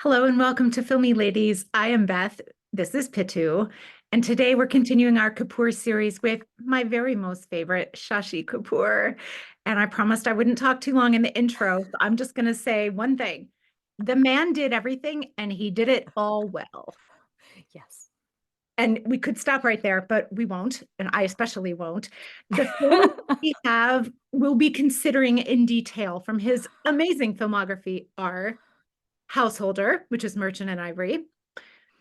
Hello and welcome to Filmi Ladies. I am Beth. This is Pitu. And today we're continuing our Kapoor series with my very most favorite, Shashi Kapoor. And I promised I wouldn't talk too long in the intro. So I'm just going to say one thing. The man did everything and he did it all well. Yes. And we could stop right there, but we won't. And I especially won't. The films we have, we'll be considering in detail from his amazing filmography are Householder, which is Merchant and Ivory,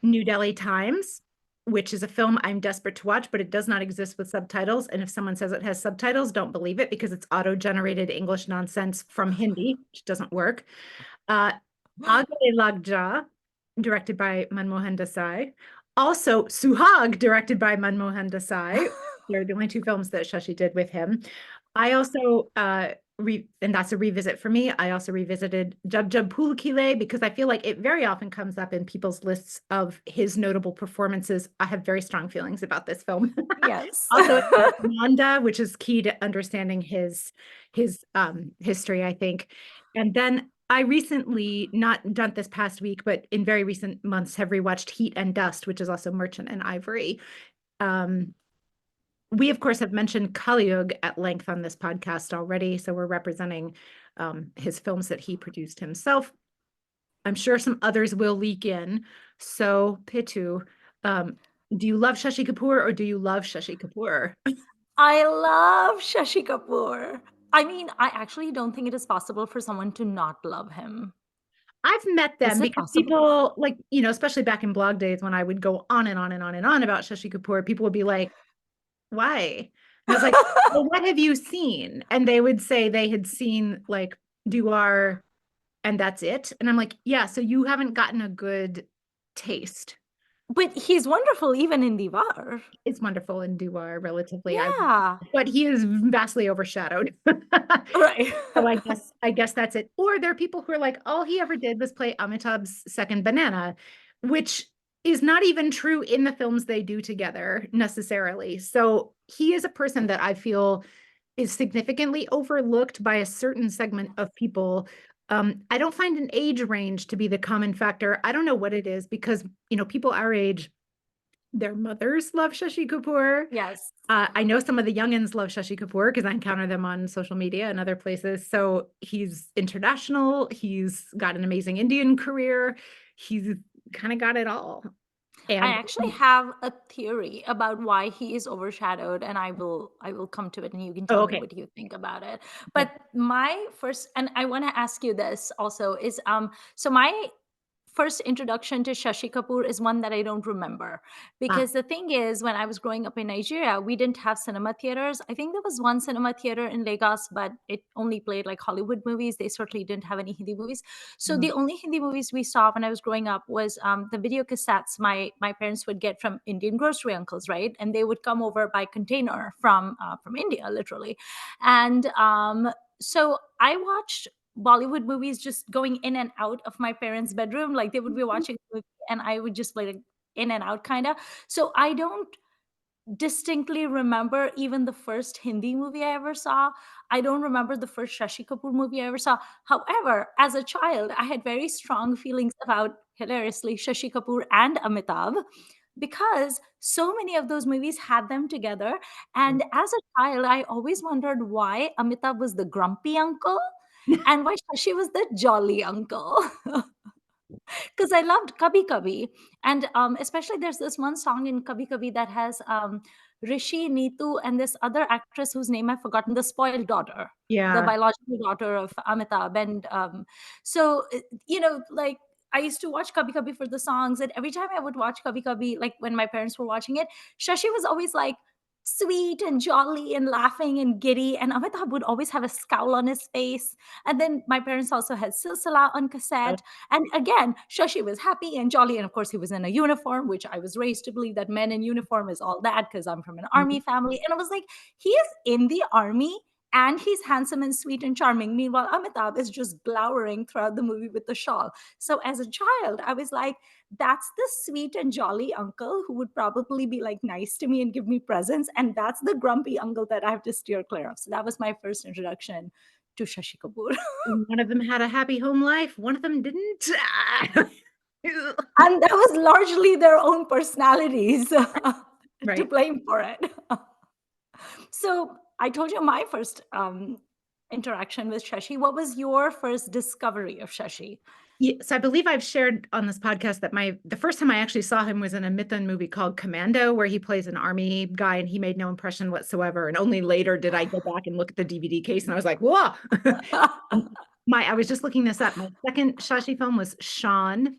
New Delhi Times, which is a film I'm desperate to watch, but it does not exist with subtitles. And if someone says it has subtitles, don't believe it because it's auto-generated English nonsense from Hindi, which doesn't work. Uh, Gale Lag Ja, directed by Manmohan Desai. Also, Suhaag, directed by Manmohan Desai. They're the only two films that Shashi did with him. I also and that's a revisit for me. I also revisited Jab Jab Phool Khile because I feel like it very often comes up in people's lists of his notable performances. I have very strong feelings about this film. Yes. Also, Nanda, which is key to understanding his history, I think. And then I recently, not done this past week, but in very recent months, have rewatched Heat and Dust, which is also Merchant and Ivory. Um, we, of course, have mentioned Kali at length on this podcast already, so we're representing his films that he produced himself. I'm sure some others will leak in. So, Pitu, do you love Shashi Kapoor or do you love Shashi Kapoor? I love Shashi Kapoor. I mean, I actually don't think it is possible for someone to not love him. I've met Is them it because possible? people like, especially back in blog days when I would go on and on and on and on about Shashi Kapoor, people would be like, why? And I was like, well, what have you seen? And they would say they had seen like Duar and that's it. And I'm like, yeah, so you haven't gotten a good taste. But he's wonderful even in Diwar. It's wonderful in Duar relatively, Yeah. but he is vastly overshadowed. Right. So I guess that's it. Or there are people who are like, all he ever did was play Amitabh's second banana, which is not even true in the films they do together necessarily. So he is a person that I feel is significantly overlooked by a certain segment of people. I don't find an age range to be the common factor. I don't know what it is because, people our age, their mothers love Shashi Kapoor. Yes. I know some of the youngins love Shashi Kapoor because I encounter them on social media and other places. So he's international. He's got an amazing Indian career. He's kind of got it all. I And actually have a theory about why he is overshadowed, and I will come to it and you can oh, tell me okay. what you think about it. Okay. But my first, and I want to ask you this also, is so my first introduction to Shashi Kapoor is one that I don't remember. Ah, Because the thing is, when I was growing up in Nigeria, we didn't have cinema theaters. I think there was one cinema theater in Lagos, but it only played like Hollywood movies. They certainly didn't have any Hindi movies. So mm, the only Hindi movies we saw when I was growing up was the video cassettes my parents would get from Indian grocery uncles, right? And they would come over by container from India, literally. And so I watched Bollywood movies just going in and out of my parents' bedroom. Like they would be watching a movie and I would just like in and out kind of. So I don't distinctly remember even the first Hindi movie I ever saw. I don't remember the first Shashi Kapoor movie I ever saw. However, as a child, I had very strong feelings about, hilariously, Shashi Kapoor and Amitabh because so many of those movies had them together. And as a child, I always wondered why Amitabh was the grumpy uncle and why Shashi was the jolly uncle. Because I loved Kabhi Kabhi, and especially there's this one song in Kabhi Kabhi that has Rishi, Neetu, and this other actress whose name I've forgotten, the spoiled daughter, the yeah. biological daughter of Amitabh. And like I used to watch Kabhi Kabhi for the songs, and every time I would watch Kabhi Kabhi, like when my parents were watching it, Shashi was always like sweet and jolly and laughing and giddy, and Amitabh would always have a scowl on his face. And then my parents also had Silsila on cassette, and again, Shashi was happy and jolly. And of course, he was in a uniform, which I was raised to believe that men in uniform is all that because I'm from an army Mhm. family. And I was like, he is in the army and he's handsome and sweet and charming. Meanwhile, Amitabh is just glowering throughout the movie with the shawl. So as a child, I was like, that's the sweet and jolly uncle who would probably be like nice to me and give me presents. And that's the grumpy uncle that I have to steer clear of. So that was my first introduction to Shashi Kapoor. One of them had a happy home life. One of them didn't. And that was largely their own personalities to Right. blame for it. So I told you my first interaction with Shashi. What was your first discovery of Shashi? So I believe I've shared on this podcast that the first time I actually saw him was in a Mithun movie called Commando, where he plays an army guy, and he made no impression whatsoever. And only later did I go back and look at the DVD case, and I was like, whoa. I was just looking this up. My second Shashi film was Sean,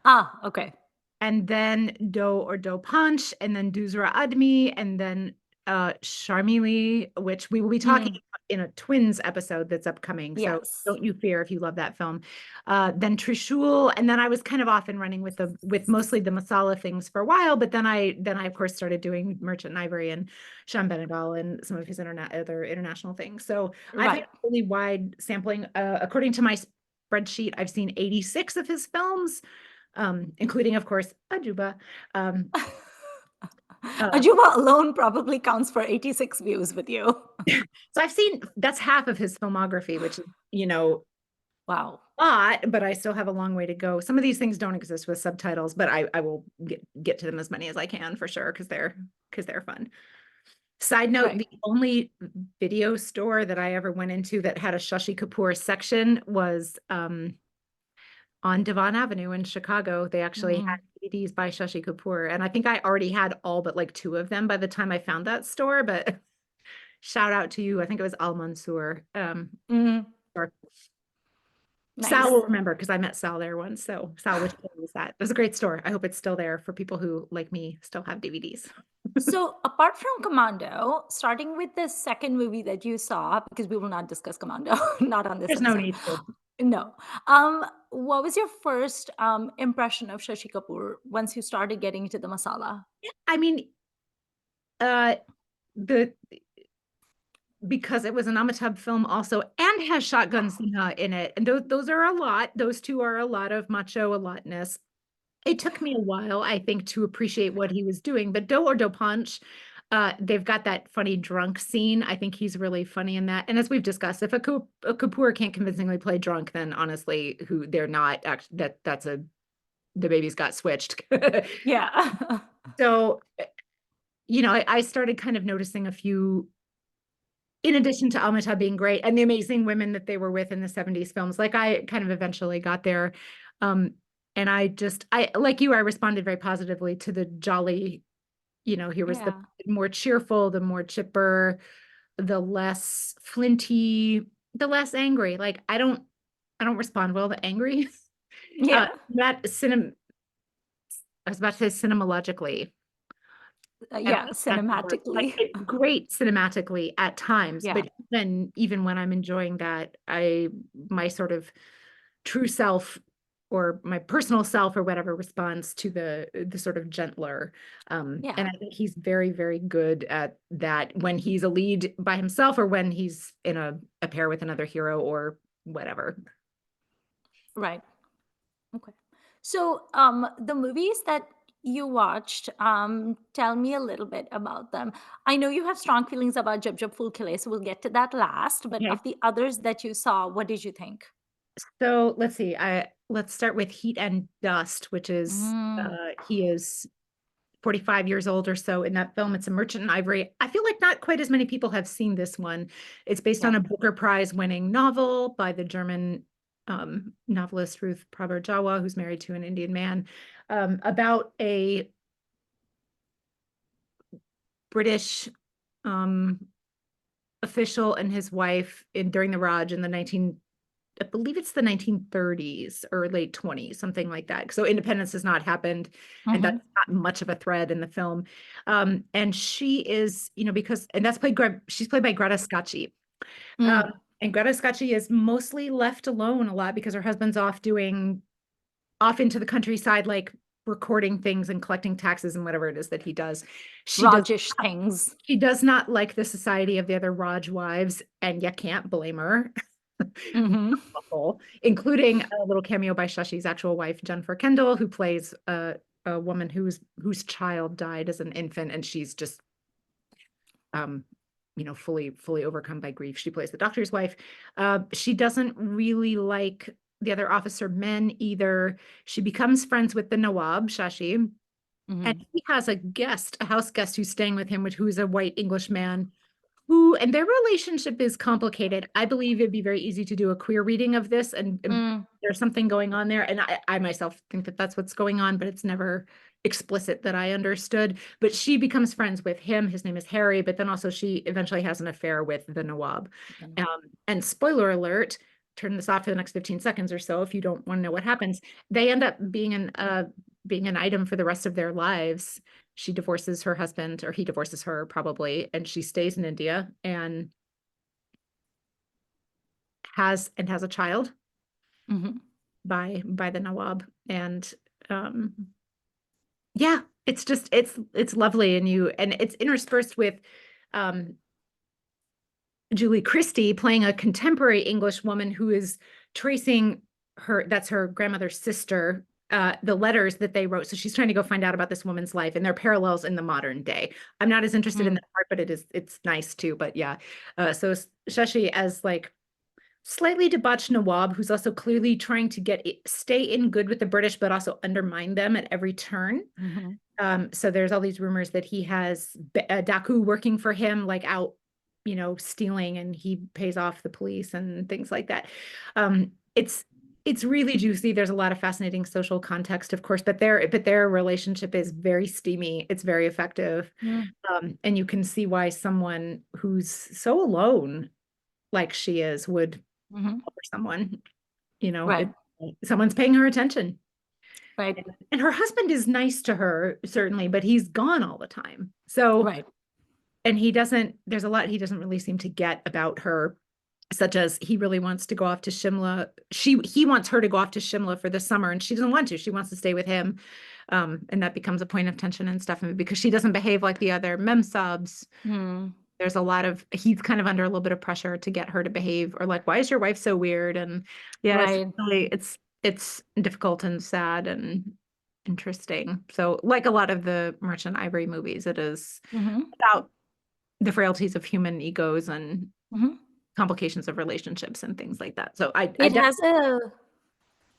Ah, okay. and then Do or Do Punch, and then Duzra Admi, and then Sharmili, which we will be talking Mm, about in a twins episode that's upcoming. So yes. don't you fear if you love that film. Then Trishul, and then I was kind of off and running with mostly the Masala things for a while, but then I of course started doing Merchant and Ivory and Shyam Benegal and some of his other international things. So I've had Right. a really wide sampling. According to my spreadsheet, I've seen 86 of his films, including, of course, Ajuba. Um, uh, Ajuba alone probably counts for 86 views with you. so I've seen that's half of his filmography, which is, Wow. a lot, but I still have a long way to go. Some of these things don't exist with subtitles, but I will get to them as many as I can for sure because they're fun. Side note, Right. the only video store that I ever went into that had a Shashi Kapoor section was on Devon Avenue in Chicago. They actually had Mhm. DVDs by Shashi Kapoor, and I think I already had all but like two of them by the time I found that store. But shout out to you. I think it was Al Mansour. Mhm. Or Sal will Nice. remember because I met Sal there once. So Sal, which one was that? It was a great store. I hope it's still there for people who, like me, still have DVDs. So, apart from Commando, starting with the second movie that you saw, because we will not discuss Commando, not on this There's no episode. need to. No. What was your first impression of Shashi Kapoor once you started getting into the masala? I mean, uh, the because it was an Amitabh film also and has Shotgun Sinha in it. And those are a lot. Those two are a lot of macho, a lotness. It took me a while, I think, to appreciate what he was doing. But Do or Do Punch, they've got that funny drunk scene. I think he's really funny in that. And as we've discussed, if a Kapoor can't convincingly play drunk, then honestly, who they're not actually that's the baby's got switched. Yeah. So, I started kind of noticing a few, in addition to Amitabh being great and the amazing women that they were with in the 70s films, like I kind of eventually got there. Um, and I like you, I responded very positively to the jolly, here was the Yeah. more cheerful, the more chipper, the less flinty, the less angry. Like I don't respond well to angry. Yeah. That I was about to say cinemalogically. I don't Yeah. think that's the word. Like Cinematically. it's great cinematically at times, Yeah. but even when I'm enjoying that, my sort of true self or my personal self or whatever responds to the sort of gentler. Yeah. And I think he's very, very good at that when he's a lead by himself or when he's in a pair with another hero or whatever. Right. Okay. So, the movies that you watched, tell me a little bit about them. I know you have strong feelings about Jab Jab Phool Khile, so we'll get to that last. But Okay. of the others that you saw, what did you think? So let's see. Let's start with Heat and Dust, which is Mm, he is 45 years old or so in that film. It's a Merchant in Ivory. I feel like not quite as many people have seen this one. It's based yeah. on a Booker Prize winning novel by the German novelist Ruth Prabir Jawa, who's married to an Indian man, about a British um, official and his wife during the Raj in I believe it's the 1930s or late 20s, something like that. So independence has not happened, and that's Hmm. not much of a thread in the film. And she is, and she's played by Greta Scacchi. Um, Mm, and Greta Scacchi is mostly left alone a lot because her husband's off into the countryside, like recording things and collecting taxes and whatever it is that he does. She does Rajish things. she does not like the society of the other Raj wives, and you can't blame her. Hmm. Awful, including a little cameo by Shashi's actual wife, Jennifer Kendall, who plays a woman whose child died as an infant, and she's just um, fully overcome by grief. She plays the doctor's wife. She doesn't really like the other officer men either she becomes friends with the Nawab, Shashi, and Hmm. he has a guest, a house guest who's staying with him, who's a white English man who, and their relationship is complicated. I believe it'd be very easy to do a queer reading of this, and Mm. there's something going on there. And I myself think that that's what's going on, but it's never explicit that I understood. But she becomes friends with him. His name is Harry, but then also she eventually has an affair with the Nawab. Um, and spoiler alert, turn this off for the next 15 seconds or so if you don't want to know what happens. They end up being an item for the rest of their lives. She divorces her husband, or he divorces her probably, and she stays in India and has a child Hmm. by the Nawab. And um yeah, it's just it's lovely, and it's interspersed with um Julie Christie playing a contemporary English woman who is tracing that's her grandmother's sister, the letters that they wrote. So she's trying to go find out about this woman's life and their parallels in the modern day. I'm not as interested in Mm. that part, but it's nice too. But yeah, so Shashi as like slightly debauched Nawab, who's also clearly trying to stay in good with the British, but also undermine them at every turn. Hmm. So there's all these rumors that he has Daku working for him, like out, stealing, and he pays off the police and things like that. Um, it's it's really juicy. There's a lot of fascinating social context, of course, but their relationship is very steamy. It's very effective, Mm. and you can see why someone who's so alone, like she is, would Hmm. help someone. You know, Right. it, someone's paying her attention. Right. And her husband is nice to her, certainly, but he's gone all the time. So, Right. and there's a lot he doesn't really seem to get about her, such as he really wants to go off to Shimla. He wants her to go off to Shimla for the summer, and she doesn't want to. She wants to stay with him. And that becomes a point of tension and stuff because she doesn't behave like the other mem subs. Mm. There's a lot of he's kind of under a little bit of pressure to get her to behave, or like, why is your wife so weird? And yeah, it's Right. really it's difficult and sad and interesting. So like a lot of the Merchant Ivory movies, it is Hmm. about the frailties of human egos and Hmm. complications of relationships and things like that. So I It definitely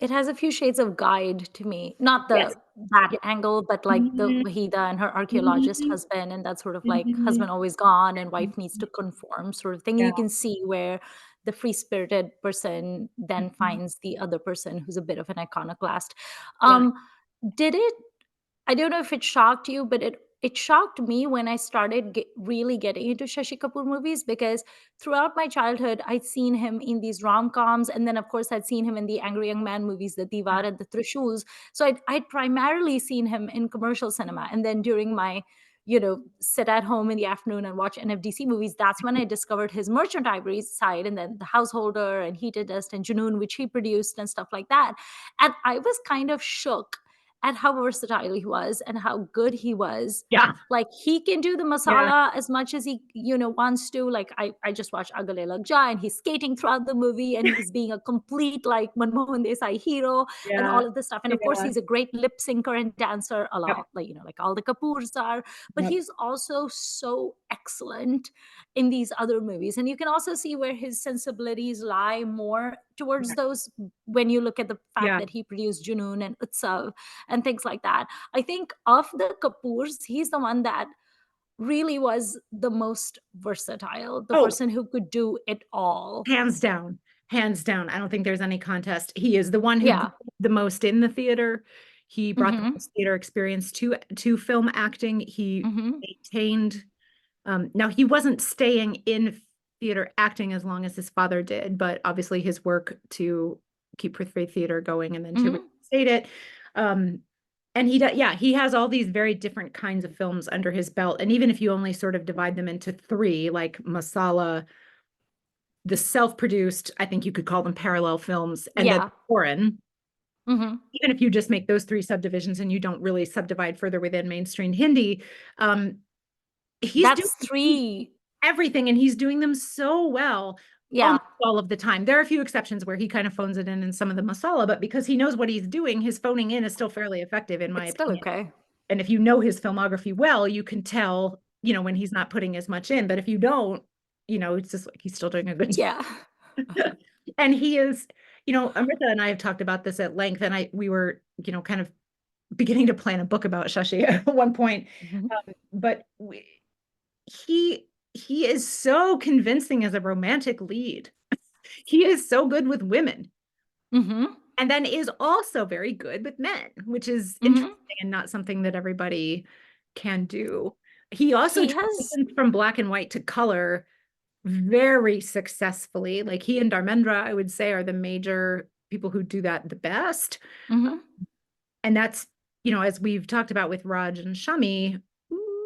has a few shades of guide to me. Not yes. the that Yeah. angle, but like the Mhm, Wahida and her archaeologist mhm, husband, and that sort of like mhm, husband always gone and wife needs mhm. to conform sort of thing. Yeah. You can see where the free-spirited person then Mhm. finds the other person who's a bit of an iconoclast. Yeah. Um, did it I don't know if it shocked you, but it shocked me when I started really getting into Shashi Kapoor movies because throughout my childhood, I'd seen him in these rom-coms, and then of course I'd seen him in the Angry Young Man movies, the Diwar and the Trishuls. So I'd primarily seen him in commercial cinema, and then during my sit at home in the afternoon and watch NFDC movies. That's when I discovered his Merchant Ivory side, and then The Householder and Heat and Dust and Junoon, which he produced and stuff like that. And I was kind of shook at how versatile he was and how good he was. Yeah. Like he can do the Yeah. masala as much as he, wants to. Like I just watched Gale Lag Ja and he's skating throughout the movie and he's being a complete like Manmohan Desai hero and Yeah. all of this stuff. And of course, Yeah. he's a great lip syncer and dancer, a Yep. lot like like all the Kapoors are. But Yep. he's also so excellent in these other movies, and you can also see where his sensibilities lie more towards those when you look at the fact Yeah. that he produced Junoon and Utsav and things like that. I think of the Kapoors, he's the one that really was the most versatile, the Oh, person who could do it all. hands down. Hands down. I don't think there's any contest. He is the one who grew Yeah. the most in the theater. He brought the Hmm. most theater experience to film acting. He Hmm. maintained now he wasn't staying in theater acting as long as his father did, but obviously his work to keep Prithvi Theater going and then to Hmm. reinstate it. Um, and yeah, he has all these very different kinds of films under his belt. And even if you only sort of divide them into three, like Masala, the self-produced, I think you could call them parallel films, and then Yeah. foreign, Hmm. even if you just make those three subdivisions and you don't really subdivide further within mainstream Hindi, um, he's doing That's three. everything and he's doing them so well Yeah. almost all of the time. There are a few exceptions where he kind of phones it in some of the masala, but because he knows what he's doing, his phoning in is still fairly effective, in my It's still opinion. okay. And if you know his filmography well, you can tell, when he's not putting as much in. But if you don't, it's just like he's still doing a good Yeah. job. And he is, Amrita and I have talked about this at length, and we were, kind of beginning to plan a book about Shashi at one point. Mhm. But he is so convincing as a romantic lead. He is so good with women, Mhm. and then is also very good with men, which is interesting Mhm. and not something that everybody can do. He also He has transitions from black and white to color very successfully. Like he and Dharmendra, I would say, are the major people who do that the best. Mhm. And that's, as we've talked about with Raj and Shami,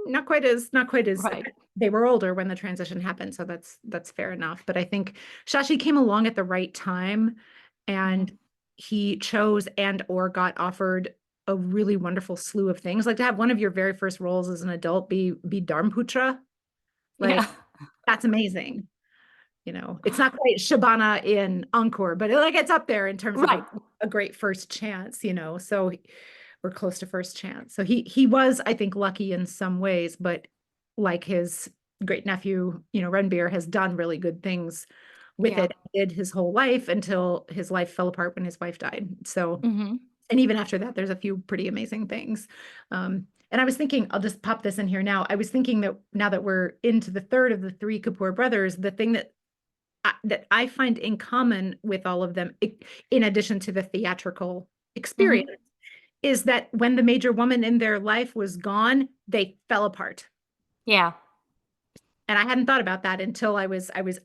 not quite as Right. they were older when the transition happened. So that's fair enough. But I think Shashi came along at the right time, and Mhm. he chose and or got offered a really wonderful slew of things. Like to have one of your very first roles as an adult be Dharmputra, like Yeah. that's amazing. It's not quite Shabana in Encore, but like it's up there in terms of Right. a great first chance, so we're close to first chance. So he was, I think, lucky in some ways, but like his great nephew, Ranbir has done really good things with Yeah. it, did his whole life until his life fell apart when his wife died. So, Mhm. and even after that, there's a few pretty amazing things. And I was thinking, I'll just pop this in here now. I was thinking that now that we're into the third of the three Kapoor brothers, the thing that I find in common with all of them, in addition to the theatrical experience, Mhm. is that when the major woman in their life was gone, they fell apart. Yeah. And I hadn't thought about that until I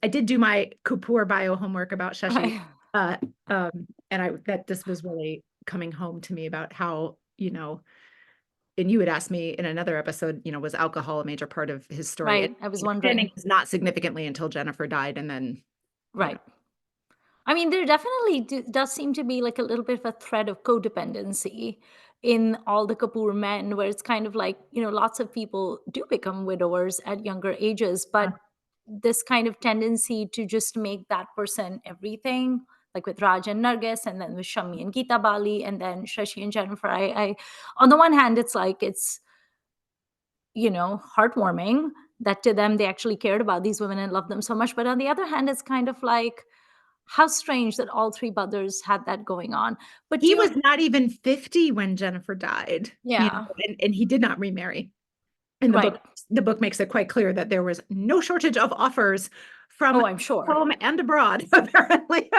did do my Kapoor bio homework about Shashi. Right. Uh, and that this was really coming home to me about how, and you had asked me in another episode, was alcohol a major part of his story? And Right. I was my understanding wondering. is not significantly until Jennifer died, and then, you know, Right. I mean, there definitely does seem to be like a little bit of a thread of codependency in all the Kapoor men, where it's kind of like, lots of people do become widowers at younger ages, but this kind of tendency to just make that person everything, like with Raj and Nargis, and then with Shami and Geeta Bali, and then Shashi and Jennifer. On the one hand, it's like, it's, heartwarming that to them they actually cared about these women and loved them so much. But on the other hand, it's kind of like, how strange that all three brothers had that going on. But he was not even 50 when Jennifer died, yeah, and he did not remarry. And the book right. the book makes it quite clear that there was no shortage of offers from Oh, I'm sure. home and abroad, apparently.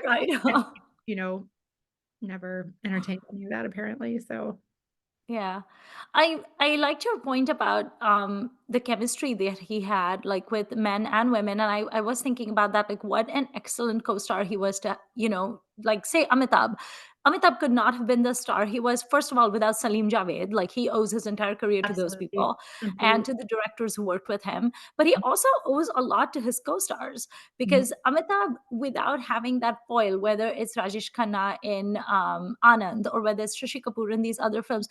Right. And, you know, never entertained any of that apparently. So Yeah. I liked your point about the chemistry that he had, like with men and women. And I was thinking about that, like what an excellent co-star he was to, like say Amitabh. Amitabh could not have been the star he was, first of all, without Salim Javed. Like he owes his entire career to those absolutely, people and absolutely. to the directors who worked with him. But he also owes a lot to his co-stars, Mhm. because Amitabh, without having that foil, whether it's Rajesh Khanna in Anand, or whether it's Shashi Kapoor in these other films,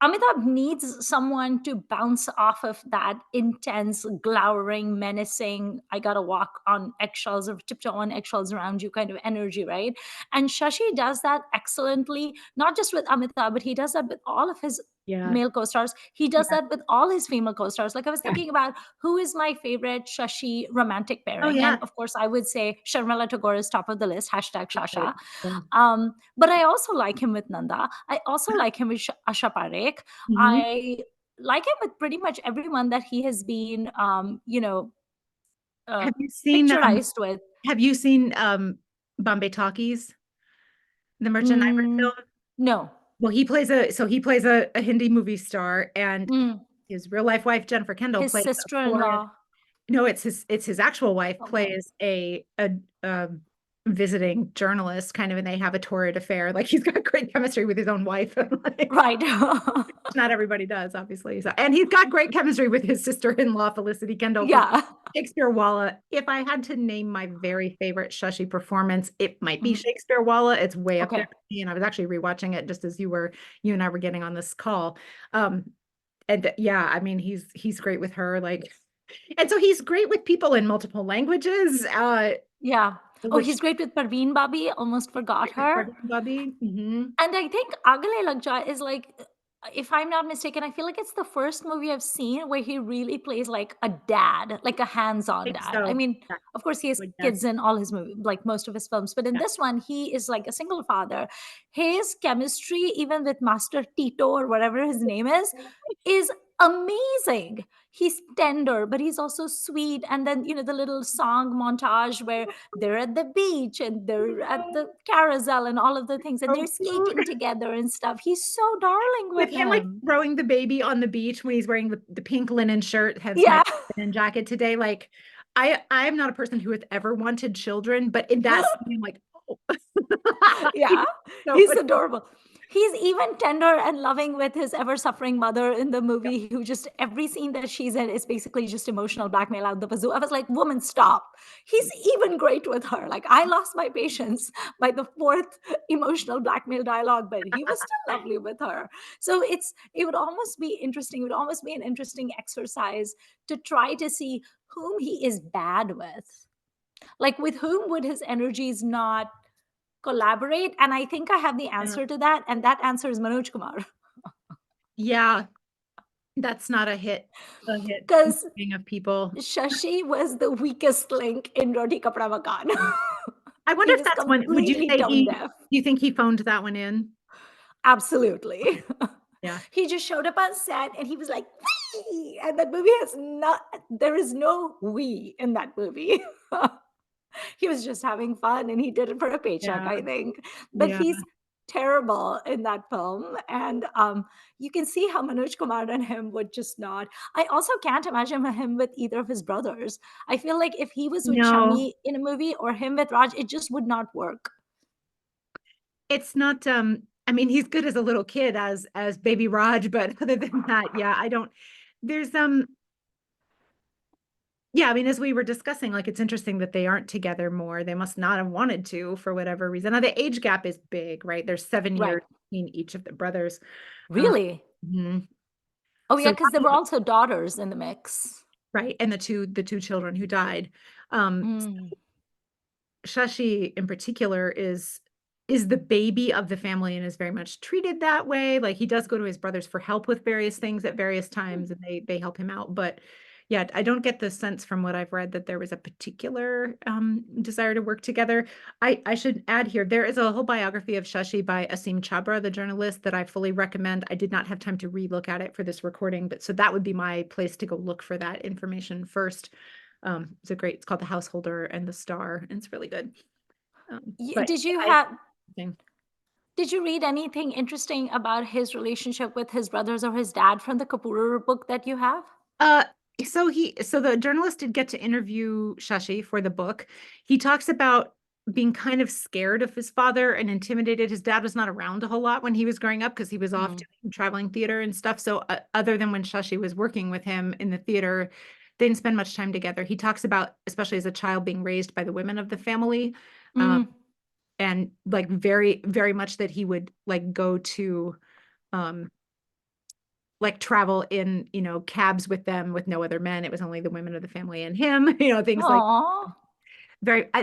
Amitabh needs someone to bounce off of that intense, glowering, menacing, I gotta walk on eggshells or tiptoe on eggshells around you kind of energy, right? And Shashi does that excellently, not just with Amitabh, but he does that with all of his Yeah. male co-stars. He does Yeah. that with all his female co-stars. Like I was Yeah. thinking about who is my favorite Shashi romantic Oh pairing. yeah. And of course, I would say Sharmila Tagore is top of the list, hashtag Right. Shasha. Yeah. But I also like him with Nanda. I also like him with Asha Parekh. Mhm. I like him with pretty much everyone that he has been, uh, Have you seen picturized with. have you seen Bombay Talkies, the Merchant Ivory Mm, film? no. Well, he plays a Hindi movie star, and Mm, his real life wife Jennifer Kendall his plays a foreign. sister-in-law. No, it's his actual wife Okay. plays a visiting journalist kind of, and they have a torrid affair. Like he's got great chemistry with his own wife. Like, Right. not everybody does, obviously. So, and he's got great chemistry with his sister-in-law Felicity Kendall, because Yeah. Shakespeare Walla. If I had to name my very favorite Shashi performance, it might be Mhm. Shakespeare Walla. It's way up there Okay. for me, and I was actually rewatching it just as you and I were getting on this call. Um, and yeah, I mean, he's great with her, like, and so he's great with people in multiple languages, Yeah. Oh, which he's great with Parveen Babi. Almost forgot her. Bobby. And I think Agale Lag Ja is like, if I'm not mistaken, I feel like it's the first movie I've seen where he really plays like a dad, like a I hands-on think dad. I so. mean, Yeah. of course, he has Good guess. kids in all his movies, like most of his films, but in Yeah. this one, he is like a single father. His chemistry, even with Master Tito or whatever his name is amazing. He's tender, but he's also sweet. And then, the little song montage where they're at the beach and they're at the carousel and all of the things, and So they're cute. skating together and stuff. He's so darling With with him, like, him. throwing the baby on the beach when he's wearing the pink linen shirt, hence my Yeah. linen jacket today. Like, I'm not a person who has ever wanted children, but in that scene, I'm like, oh, Yeah, so he's adorable. He's even tender and loving with his ever-suffering mother in the yeah, movie, who just every scene that she's in is basically just emotional blackmail out the wazoo. I was like, "Woman, stop." He's even great with her. Like, I lost my patience by the fourth emotional blackmail dialogue, but he was still lovely with her. So it would almost be interesting. It would almost be an interesting exercise to try to see whom he is bad with. Like, with whom would his energies not collaborate? And I think I have the yeah. answer to that, and that answer is Manoj Kumar. Yeah, that's not a hit Because thing of people. Shashi was the weakest link in Roti Kapda Makan. I wonder He if was that's one, would you completely say tone deaf. do you think he phoned that one in? Absolutely. Yeah. He just showed up on set and he was like, "Wee!" And that movie has not, there is no we in that movie. He was just having fun and he did it for a paycheck, Yeah. I think. But Yeah. he's terrible in that film. And you can see how Manoj Kumar and him would just not. I also can't imagine him with either of his brothers. I feel like if he was with No, Shami in a movie or him with Raj, it just would not work. it's not, I mean, he's good as a little kid as baby Raj, but other than that, yeah, I don't there's yeah, I mean, as we were discussing, like, it's interesting that they aren't together more. They must not have wanted to for whatever reason. Now, the age gap is big, right? There's 7 Right. years between each of the brothers. Um, Really? mhm. Oh, yeah, So because there were also daughters in the mix. right, and the two children who died. Um, Mm. Shashi in particular is the baby of the family and is very much treated that way. Like, he does go to his brothers for help with various things at various times, and they help him out. But yeah, I don't get the sense from what I've read that there was a particular desire to work together. I should add here, there is a whole biography of Shashi by Asim Chabra, the journalist, that I fully recommend. I did not have time to relook at it for this recording, but so that would be my place to go look for that information first. It's called The Householder and the Star, and it's really good. But Did you yeah, it's have interesting. Did you read anything interesting about his relationship with his brothers or his dad from the Kapoor book that you have? Uh, so the journalist did get to interview Shashi for the book. He talks about being kind of scared of his father and intimidated. His dad was not around a whole lot when he was growing up because he was off Mm. doing traveling theater and stuff. So other than when Shashi was working with him in the theater, they didn't spend much time together. He talks about, especially as a child, being raised by the women of the family. Um, Mm. and like very, very much that he would like go to um like travel in, cabs with them with no other men. It was only the women of the family and him, things like Aw,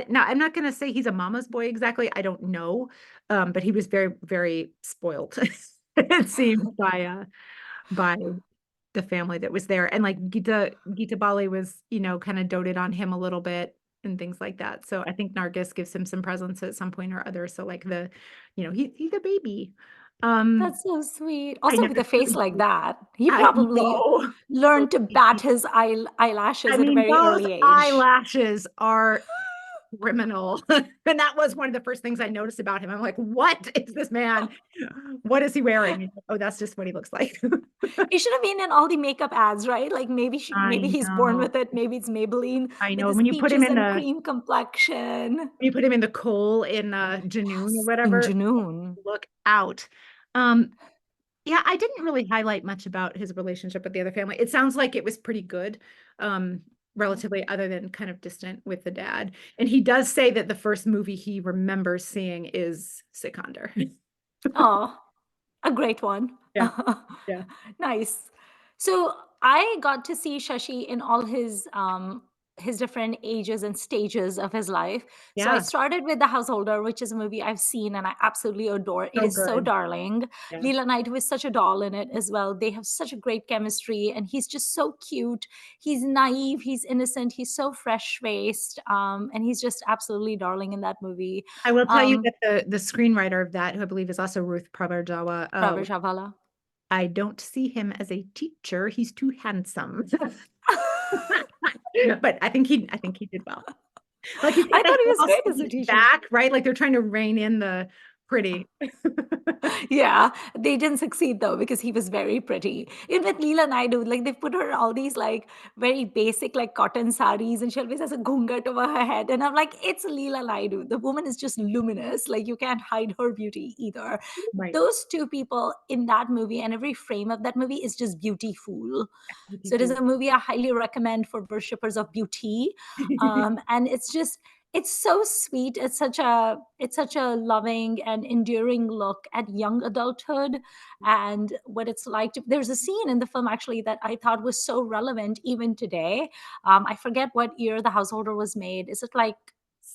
now I'm not going to say he's a mama's boy exactly. I don't know. But he was very, very spoiled, it seems, by the family that was there. And like Gita Bali was, kind of doted on him a little bit and things like that. So I think Nargis gives him some presents at some point or other. So like he's a baby. Um, that's so sweet. I Also, know with a it's face really like cute. that, he I probably know. So learned to bat sweet. his eyelashes I at a mean, very those early age. eyelashes are criminal. And that was one of the first things I noticed about him. I'm like, what is this man? What is he wearing? Oh, that's just what he looks like. He should have been in all the makeup ads, right? Like maybe I he's born know. with it. Maybe it's Maybelline I with know. his When you put him peaches in and the cream complexion. when you put him in the coal in Janoon or Yes, in whatever, Junoon. look out. Um, Yeah, I didn't really highlight much about his relationship with the other family. It sounds like it was pretty good, um, relatively, other than kind of distant with the dad. And he does say that the first movie he remembers seeing is Sikander. Oh, a great one. Yeah, yeah. Nice. So I got to see Shashi in all his his different ages and stages of his life. So I Yeah. started with The Householder, which is a movie I've seen and I absolutely adore. It So is so good. darling. Yeah. Leela Knight is such a doll in it as well. They have such a great chemistry, and he's just so cute. He's naive, he's innocent, he's so fresh faced, and he's just absolutely darling in that movie. I will tell you Um, that the screenwriter of that, who I believe is also Ruth Pravarjawa, Prabir Chavala. I don't see him as a teacher. He's too handsome. But I think he did well. Like he's got I the thought he hair was all great as a slicked teacher. back, right? Like they're trying to rein in the pretty. Yeah, they didn't succeed though because he was very pretty. Even with Leela Naidu, like they put her in all these like very basic like cotton saris, and she always has a gungat over her head. And I'm like, it's Leela Naidu. The woman is just luminous. Like you can't hide her beauty either. Right. Those two people in that movie and every frame of that movie is just beautiful. So it is Beautiful. a movie I highly recommend for worshippers of beauty. And it's so sweet. It's such a loving and enduring look at young adulthood and what it's like to, there's a scene in the film actually that I thought was so relevant even today. I forget what year The Householder was made. Is it like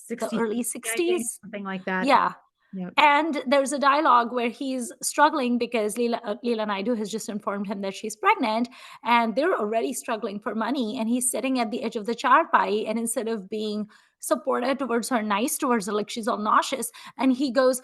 the 60, early I think, 60s? something like that. Yeah. Yep. And there's a dialogue where he's struggling because Leela Naidu has just informed him that she's pregnant, and they're already struggling for money. And he's sitting at the edge of the charpai, and instead of being supportive towards her, nice towards her, like she's all nauseous, and he goes,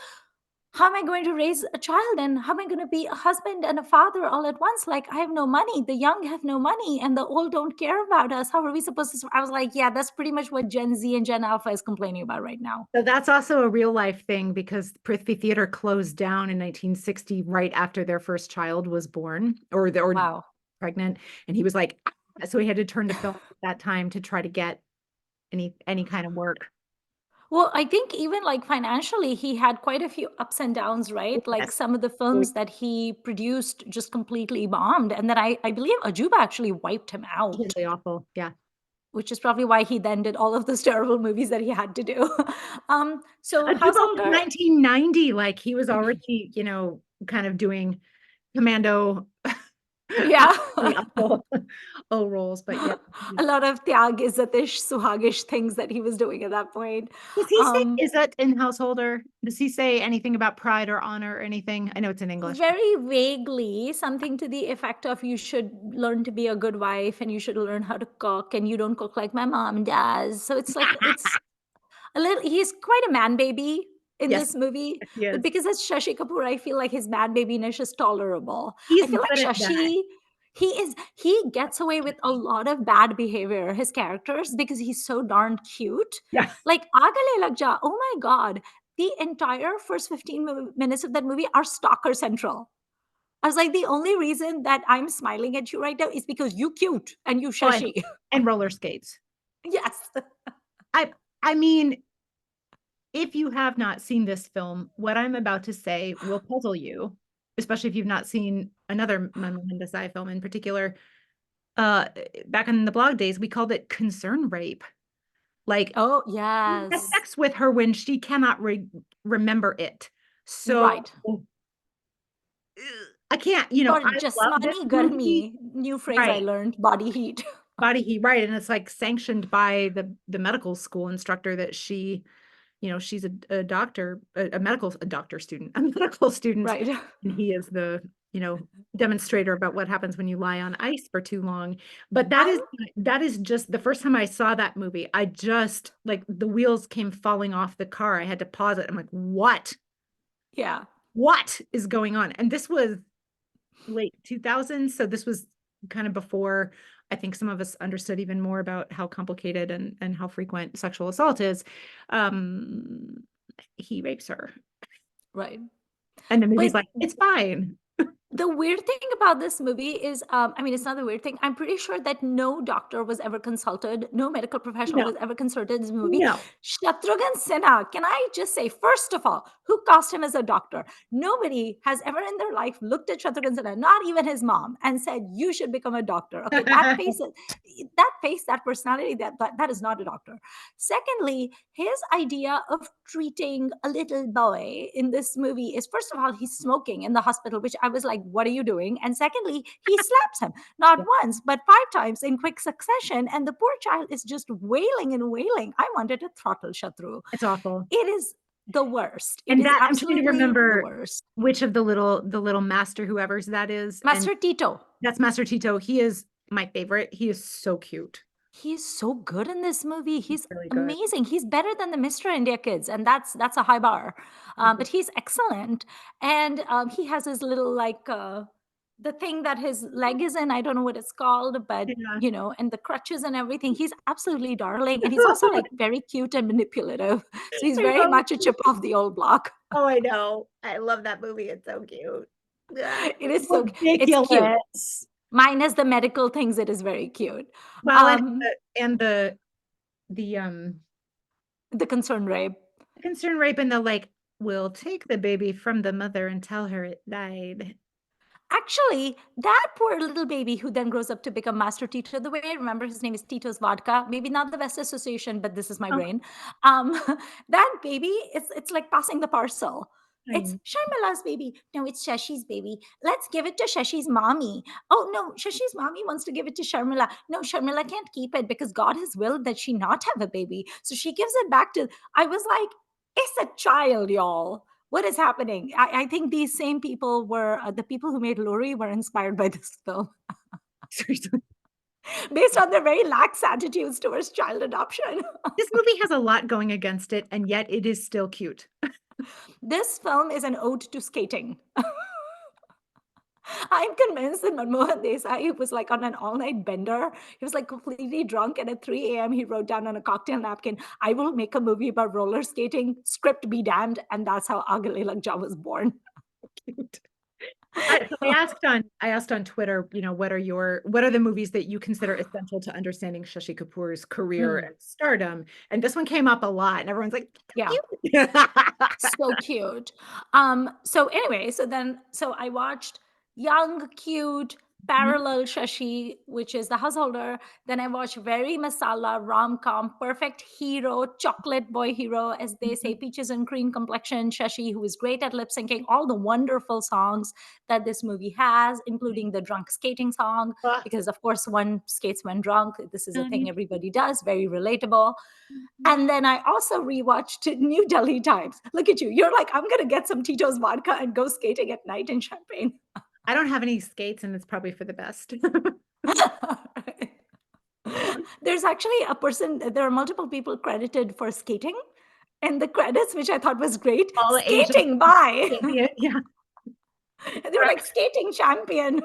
how am I going to raise a child, and how am I going to be a husband and a father all at once? Like, I have no money. The young have no money, and the old don't care about us. How are we supposed to? I was like, yeah, that's pretty much what Gen Z and Gen Alpha is complaining about right now. So that's also a real life thing because Prithvi Theater closed down in 1960 right after their first child was born or Wow. pregnant. And he was like, "Ah." So he had to turn to film at that time to try to get any kind of work. Well, I think even like financially, he had quite a few ups and downs, right? Like Yes. some of the Oh, films that he produced just completely bombed. And then I believe Ajuba actually wiped him out, totally awful. Yeah. which is probably why he then did all of those terrible movies that he had to do. So Juba was Householder, 1990. Like he was already, kind of doing commando yeah. really awful roles. But yeah. A lot of Tyag Izzatish, Suhagish things that he was doing at that point. Does he say Um, is that in householder? Does he say anything about pride or honor or anything? I know it's in English. Very vaguely, something to the effect of you should learn to be a good wife and you should learn how to cook and you don't cook like my mom does. So it's like it's a little he's quite a man baby in Yes, this movie, he but is. because it's Shashi Kapoor, I feel like his man babiness is tolerable. I He's feel like good at that. he gets away with a lot of bad behavior, his characters, because he's so darn cute. Yeah. Like Gale Lag Ja, oh my god, the entire first 15 minutes of that movie are stalker central. I was like, the only reason that I'm smiling at you right now is because you cute and you Oh, Shashi. and roller skates. Yes. I I mean, if you have not seen this film, what I'm about to say will puzzle you, especially if you've not seen another Manmohan Desai film in particular. Uh, Back in the blog days, we called it concern rape. Like Oh, he has yes. sex with her when she cannot remember it. So Right. I can't, For I love this Jasmani movie. Garmi, new phrase I Right. learned, body heat. Body heat, right. And it's like sanctioned by the medical school instructor that she's a doctor, a doctor student, a medical student, Right. and he is the, demonstrator about what happens when you lie on ice for too long. But I'm that is just the first time I saw that movie, I just like the wheels came falling off the car. I had to pause it. I'm like, yeah. what is going on? And this was late 2000s. So this was kind of before I think some of us understood even more about how complicated and how frequent sexual assault is. Um, he rapes her. Right. And the But movie's like, it's fine. the weird thing about this movie is, I mean, it's not the weird thing. I'm pretty sure that no doctor was ever consulted, no medical professional No, was ever consulted in this movie. no. Shatrughan Sinha, can I just say, first of all, who cast him as a doctor? Nobody has ever in their life looked at Shatrughan Sinha, not even his mom, and said, you should become a doctor. Okay, that personality, that is not a doctor. Secondly, his idea of treating a little boy in this movie is, first of all, he's smoking in the hospital, which I was like, what are you doing? And secondly, he slaps him, not Yeah. once, but 5 times in quick succession. And the poor child is just wailing and wailing. I wanted to throttle Shatru. It's awful. It is the worst. It And is that I'm trying to absolutely the remember worst. which of the little master, whoever's that is, and Master Tito. that's Master Tito. He is my favorite. He is so cute. He's so good in this movie. He's He's really good. amazing. He's better than the Mr. India kids, and that's a high bar. But he's excellent, and he has his little the thing that his leg is in. I don't know what it's called, but Yeah. and the crutches and everything. He's absolutely darling, and he's also like very cute and manipulative. So he's I very know. much a chip off the old block. Oh, I know. I love that movie. It's so cute. Yeah. It is so it's cute. Ridiculous. Minus the medical things, it is very cute. Well, and the The concerned rape. concern rape and the like, we'll take the baby from the mother and tell her it died. Actually, that poor little baby who then grows up to become Master Tito, the way I remember his name is Tito's Vodka. Maybe not the best association, but this is my Oh, brain. Um, that baby, it's like passing the parcel. I It's know. Sharmila's baby. No, it's Shashi's baby. Let's give it to Shashi's mommy. Oh no, Shashi's mommy wants to give it to Sharmila. No, Sharmila can't keep it because God has willed that she not have a baby. So she gives it back to. I was like, it's a child, y'all. What is happening? I think these same people were the people who made Lori were inspired by this film Seriously. based on their very lax attitudes towards child adoption. This movie has a lot going against it, and yet it is still cute. This film is an ode to skating. I'm convinced that Manmohan Desai was like on an all-night bender. He was like completely drunk, and at 3 a.m. he wrote down on a cocktail napkin, "I will make a movie about roller skating. Script be damned," and that's how Gale Lag Ja was born. Cute. So I asked on Twitter, what are the movies that you consider essential to understanding Shashi Kapoor's career Mm, and stardom? And this one came up a lot, and everyone's like, yeah. cute. So cute. So anyway, so I watched young, cute, parallel Shashi, which is the householder. Then I watched very masala rom-com, perfect hero, chocolate boy hero, as they say, peaches and cream complexion Shashi, who is great at lip syncing all the wonderful songs that this movie has, including the drunk skating song, Ah, because of course one skates when drunk. This is a thing Johnny. everybody does, very relatable. And then I also rewatched New Delhi Times. Look at you. You're like, I'm going to get some Tito's vodka and go skating at night in Champagne. I don't have any skates, and it's probably for the best. There's actually there are multiple people credited for skating in the credits, which I thought was great. All Asian. Skating by. Yeah. They were like skating champion.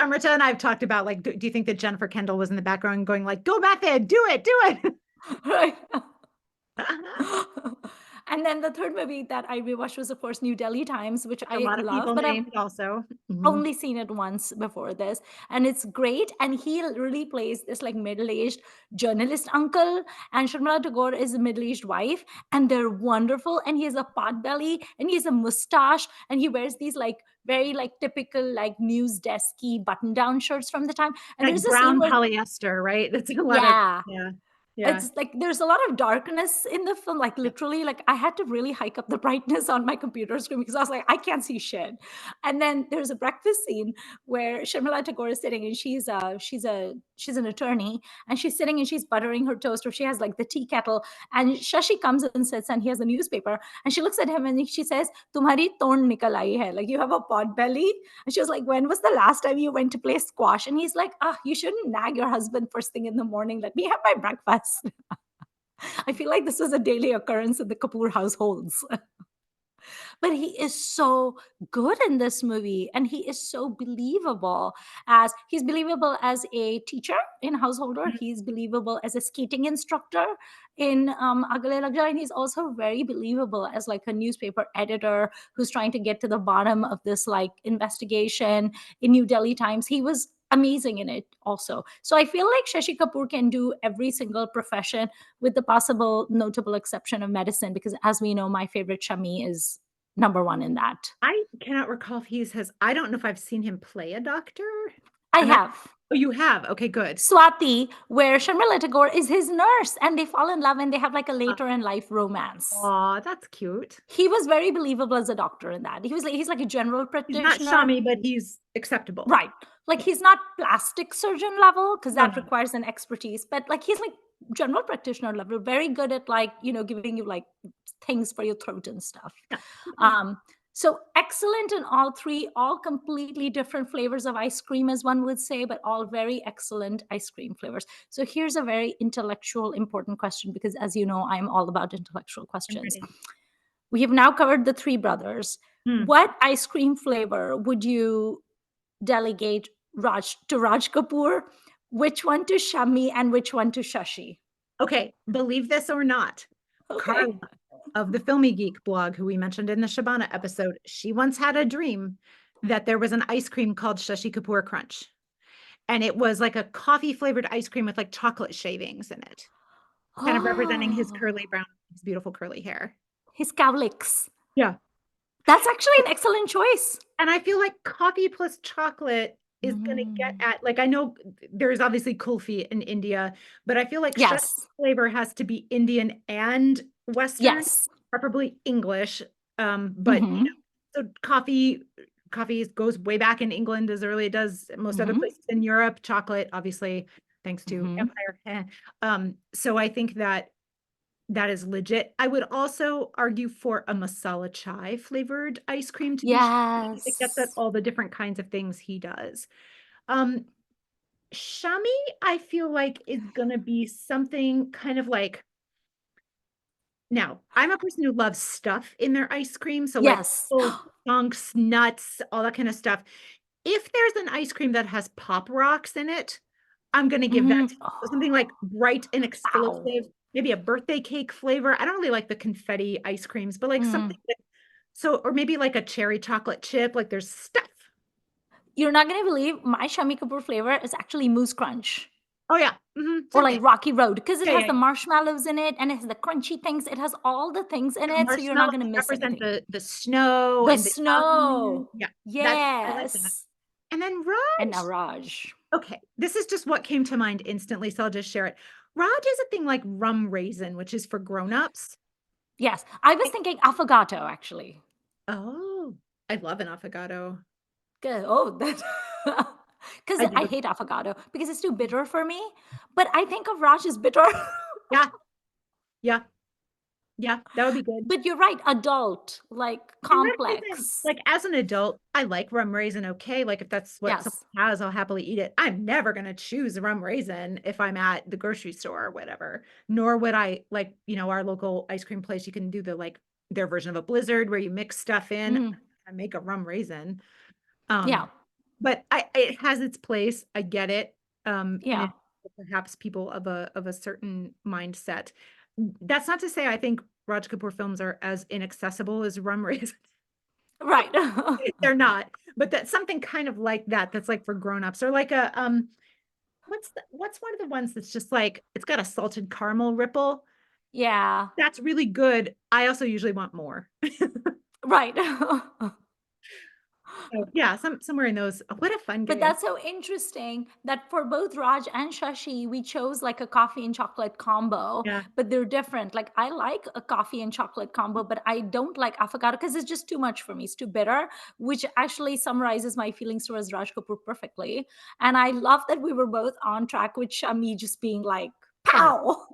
Amrita and I have talked about, like, do you think that Jennifer Kendall was in the background going like, go Method, do it, do it. Right. And then the third movie that I rewatched was, of course, New Delhi Times, which A I lot of love, people but I've named also. Mhm. only seen it once before this, and it's great. And he really plays this like middle-aged journalist uncle, and Sharmila Tagore is a middle-aged wife, and they're wonderful. And he has a pot belly, and he has a mustache, and he wears these like very like typical like news desky button-down shirts from the time. And Like there's a scene brown where, polyester, right? That's a lot of, yeah, yeah, yeah. it's like there's a lot of darkness in the film, like literally, like I had to really hike up the brightness on my computer screen because I was like, I can't see shit. And then there's a breakfast scene where Sharmila Tagore is sitting, and she's an attorney, and she's sitting and she's buttering her toast, or she has like the tea kettle, and Shashi comes and sits, and he has a newspaper, and she looks at him and she says, "Tumhari tond nikal aayi hai," like you have a pot belly. And she was like, "When was the last time you went to play squash?" And he's like, "Ah, you shouldn't nag your husband first thing in the morning. Let me have my breakfast." I feel like this was a daily occurrence in the Kapoor households. But he is so good in this movie, and he is so believable. As he's believable as a teacher in householder, he's believable as a skating instructor in Gale Lag Ja, and he's also very believable as like a newspaper editor who's trying to get to the bottom of this like investigation in New Delhi Times. He was amazing in it also. So I feel like Shashi Kapoor can do every single profession with the possible notable exception of medicine, because as we know, my favorite Shami is number one in that. I cannot recall if I don't know if I've seen him play a doctor. I I'm not, have. Oh, you have? Okay, good. Swati, where Sharmila Tagore is his nurse and they fall in love and they have like a later in life romance. Aw, that's cute. He was very believable as a doctor in that. He's like a general He's not practitioner. Shami, but he's acceptable. Right. Like he's not plastic surgeon level because No, that no. requires an expertise, but like he's like general practitioner level, very good at like, giving you like things for your throat and stuff. Yeah. Um, so excellent in all three, all completely different flavors of ice cream, as one would say, but all very excellent ice cream flavors. So here's a very intellectual, important question because, as you know, I'm all about intellectual I'm questions. ready. We have now covered the three brothers. Hmm. What ice cream flavor would you delegate Raj Kapoor? Which one to Shami and which one to Shashi? Okay, believe this or not, Okay. Carla of the Filmi Geek blog, who we mentioned in the Shabana episode, she once had a dream that there was an ice cream called Shashi Kapoor Crunch. And it was like a coffee flavored ice cream with like chocolate shavings in it, kind of representing his Oh, curly brown, his beautiful curly hair. his cowlicks. Yeah. That's actually an excellent choice. And I feel like coffee plus chocolate is going to get Mm. at, like, I know there's obviously kulfi in India, but I feel like Shashi Yes. flavor has to be Indian and Western, Yes. preferably English. But you Hmm. know, so coffee goes way back in England as early it does most other Hmm. places in Europe. Chocolate, obviously, thanks to Hmm. Empire. So I think that that is legit. I would also argue for a masala chai flavored ice cream to be Shami. It gets at Yes. all the different kinds of things he does. Um, Shami, I feel like is gonna be something kind of like, now, I'm a person who loves stuff in their ice cream, so like Yes. pickles, chunks, nuts, all that kind of stuff. If there's an ice cream that has pop rocks in it, I'm gonna give that Mm. to something like bright and Wow. explosive, maybe a birthday cake flavor. I don't really like the confetti ice creams, but like Mm. something that, so, or maybe like a cherry chocolate chip, like there's stuff. You're not going to believe my Shami Kapoor flavor is actually Moose Crunch Oh yeah, or same like thing. Rocky Road because it Yeah, has yeah, the yeah. marshmallows in it and it has the crunchy things. It has all the things in The it. So you're not marshmallows going to miss represent anything. the snow The and the young. snow. Yeah, that's, I like that. Yes. And then And Raj. now Raj. Okay, this is just what came to mind instantly, so I'll just share it. Raj is a thing like rum raisin, which is for grown-ups. Yes. I was thinking affogato actually. Oh, I love an affogato. Good. Oh, that. Because I I do. hate avocado because it's too bitter for me. But I think of Raj as bitter. Yeah, yeah, yeah, that would be good. But you're right, adult, like And rum raisin, complex. like as an adult, I like rum raisin. Okay, like if that's what someone Yes. has, I'll happily eat it. I'm never gonna choose a rum raisin if I'm at the grocery store or whatever. Nor would I like, our local ice cream place. You can do the like their version of a blizzard where you mix stuff in. Mhm. I make a rum raisin. Yeah. But it has its place. I get it. And Yeah. it perhaps people of a certain mindset. That's not to say I think Raj Kapoor films are as inaccessible as Rum Raisins. Right. They're not, but that's something kind of like that. That's like for grown-ups, or like a what's one of the ones that's just like it's got a salted caramel ripple. Yeah. That's really good. I also usually want more. Right. So yeah, somewhere in those. What a fun But game. that's so interesting that for both Raj and Shashi, we chose like a coffee and chocolate combo, Yeah. but they're different. Like I like a coffee and chocolate combo, but I don't like avocado because it's just too much for me. It's too bitter, which actually summarizes my feelings towards Raj Kapoor perfectly. And I love that we were both on track with Shami just being like, Fun. pow,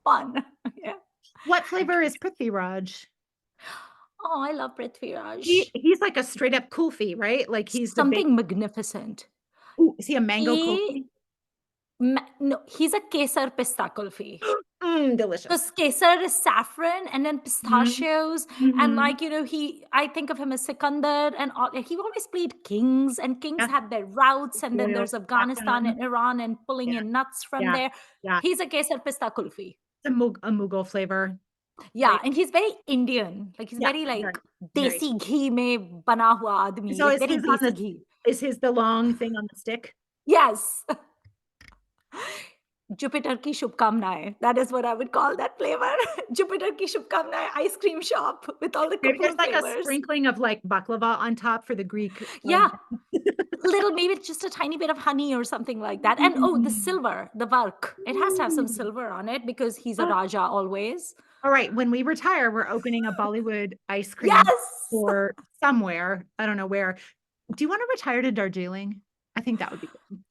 fun. Yeah. What flavor is Prithvi Raj? Oh, I love He Prithviraj. he's like a straight up kulfi, right? Like he's the big. Something magnificent. Ooh, is he a mango He kulfi? no, he's a kesar pista kulfi. Delicious. Because kesar is saffron and then Mhm, pistachios, and mhm. like I think of him as Sikandar and all. Like, he always played kings, and kings Yeah, had their routes, and then royal there's Afghanistan and Pakistan. Iran and pulling Yeah, in nuts from yeah, there. yeah. He's a kesar pista kulfi. It's a Mughal flavor. Yeah, Like, and he's very Indian. Like he's yeah, very very, like very. desi ghee mein bana hua admi, So like very desi ghee. is his the long thing on the stick? Yes. Jupiter ki shubhkamnaएँ. That is what I would call that flavor. Jupiter ki shubhkamnaएँ ice cream shop with all the Maybe there's Kapoor like a flavors. sprinkling of like baklava on top for the Greek. Yeah, little, maybe just a tiny bit of honey or something like that. And oh, the Mm. silver, the vark. It has to have some Ooh. silver on it because he's a Oh, Raja always. all right, when we retire, we're opening a Bollywood ice cream Yes. store somewhere. I don't know where. Do you want to retire to Darjeeling? I think that would be good.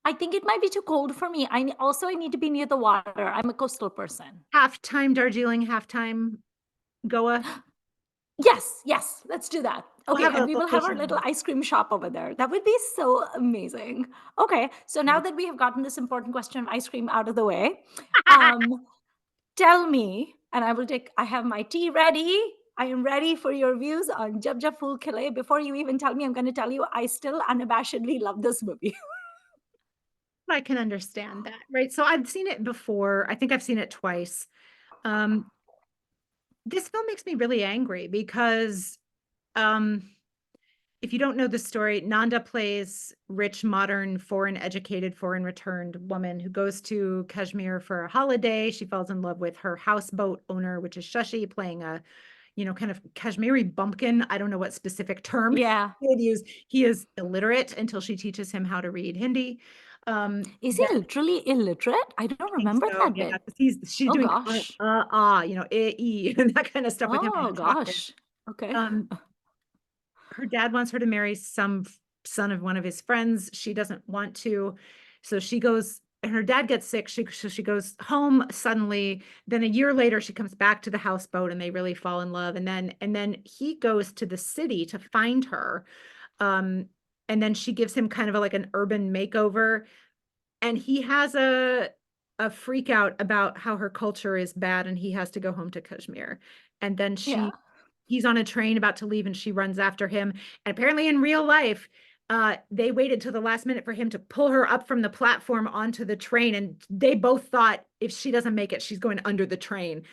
I think it might be too cold for me. I need to be near the water. I'm a coastal person. Half-time Darjeeling, half-time Goa. Yes, yes, let's do that. We'll Okay, have and a we will have our little location. ice cream shop over there. That would be so amazing. Okay, so now Right. that we have gotten this important question of ice cream out of the way, um, tell me, and I have my tea ready. I am ready for your views on Jab Jab Phool Khile. Before you even tell me, I'm going to tell you I still unabashedly love this movie. I can understand that, right? So I've seen it before. I think I've seen it twice. Um, this film makes me really angry because um, if you don't know the story, Nanda plays rich, modern, foreign educated, foreign returned woman who goes to Kashmir for a holiday. She falls in love with her houseboat owner, which is Shashi, playing a, kind of Kashmiri bumpkin. I don't know what specific term Yeah. he would use. He is illiterate until she teaches him how to read Hindi. Is he Then literally illiterate? I I don't think remember so, that yeah, bit. because she's Oh doing gosh. and that kind of stuff with him when Oh he's talking. gosh. Okay. Um, her dad wants her to marry some son of one of his friends. She doesn't want to. So she goes, and her dad gets sick. So she goes home suddenly. Then a year later, she comes back to the houseboat and they really fall in love. And then he goes to the city to find her. Um, and then she gives him kind of like an urban makeover. And he has a freak out about how her culture is bad and he has to go home to Kashmir. And then Yeah. he's on a train about to leave and she runs after him. And apparently in real life, they waited till the last minute for him to pull her up from the platform onto the train. And they both thought if she doesn't make it, she's going under the train.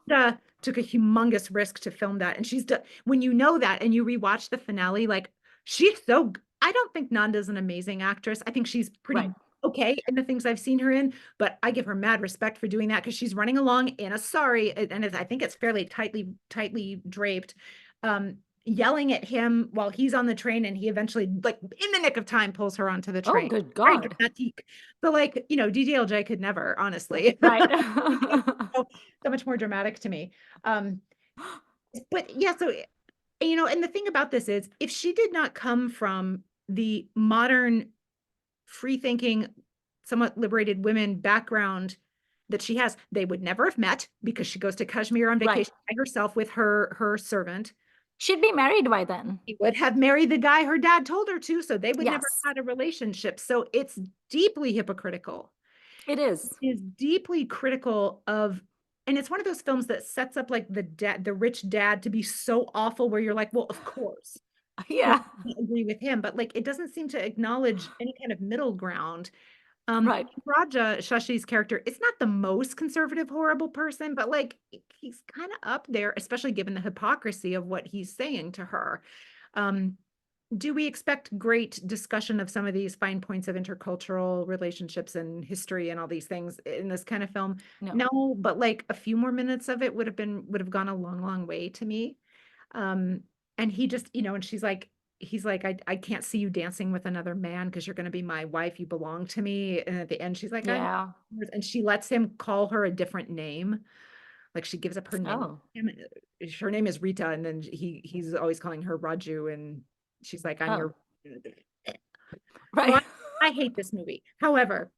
So took a humongous risk to film that. And when you know that and you rewatch the finale, like I don't think Nanda's an amazing actress. I think she's Right. pretty okay in the things I've seen her in, but I give her mad respect for doing that because she's running along in a sari, and I think it's fairly tightly draped, yelling at him while he's on the train, and he eventually, like in the nick of time, pulls her onto the Oh, train. good Very God. dramatic. So, like, DDLJ could never, honestly. Right. so, so much more dramatic to me. Um, but yeah, so and the thing about this is, if she did not come from the modern free thinking, somewhat liberated women background that she has, they would never have met because she goes to Kashmir on Right. vacation by herself with her servant. She'd be married by then. She would have married the guy her dad told her to, so they would never Yes, have had a relationship. So it's deeply hypocritical. it is. It is deeply critical of, and it's one of those films that sets up like the rich dad to be so awful where you're like, well, of course. Yeah. I agree with him, but like it doesn't seem to acknowledge any kind of middle ground. Right. Raja, Shashi's character, is not the most conservative, horrible person, but like he's kind of up there, especially given the hypocrisy of what he's saying to her. Um, do we expect great discussion of some of these fine points of intercultural relationships and history and all these things in this kind of film? No. No, but like a few more minutes of it would have gone a long way to me. Um, and he just, and he's like, I can't see you dancing with another man because you're going to be my wife. You belong to me. And at the end, she's like, I'm, Yeah. and she lets him call her a different name. Like she gives up her name. Oh, Her name is Rita. And then he's always calling her Raju. And she's like, I'm oh, your, so right. I hate this movie. However,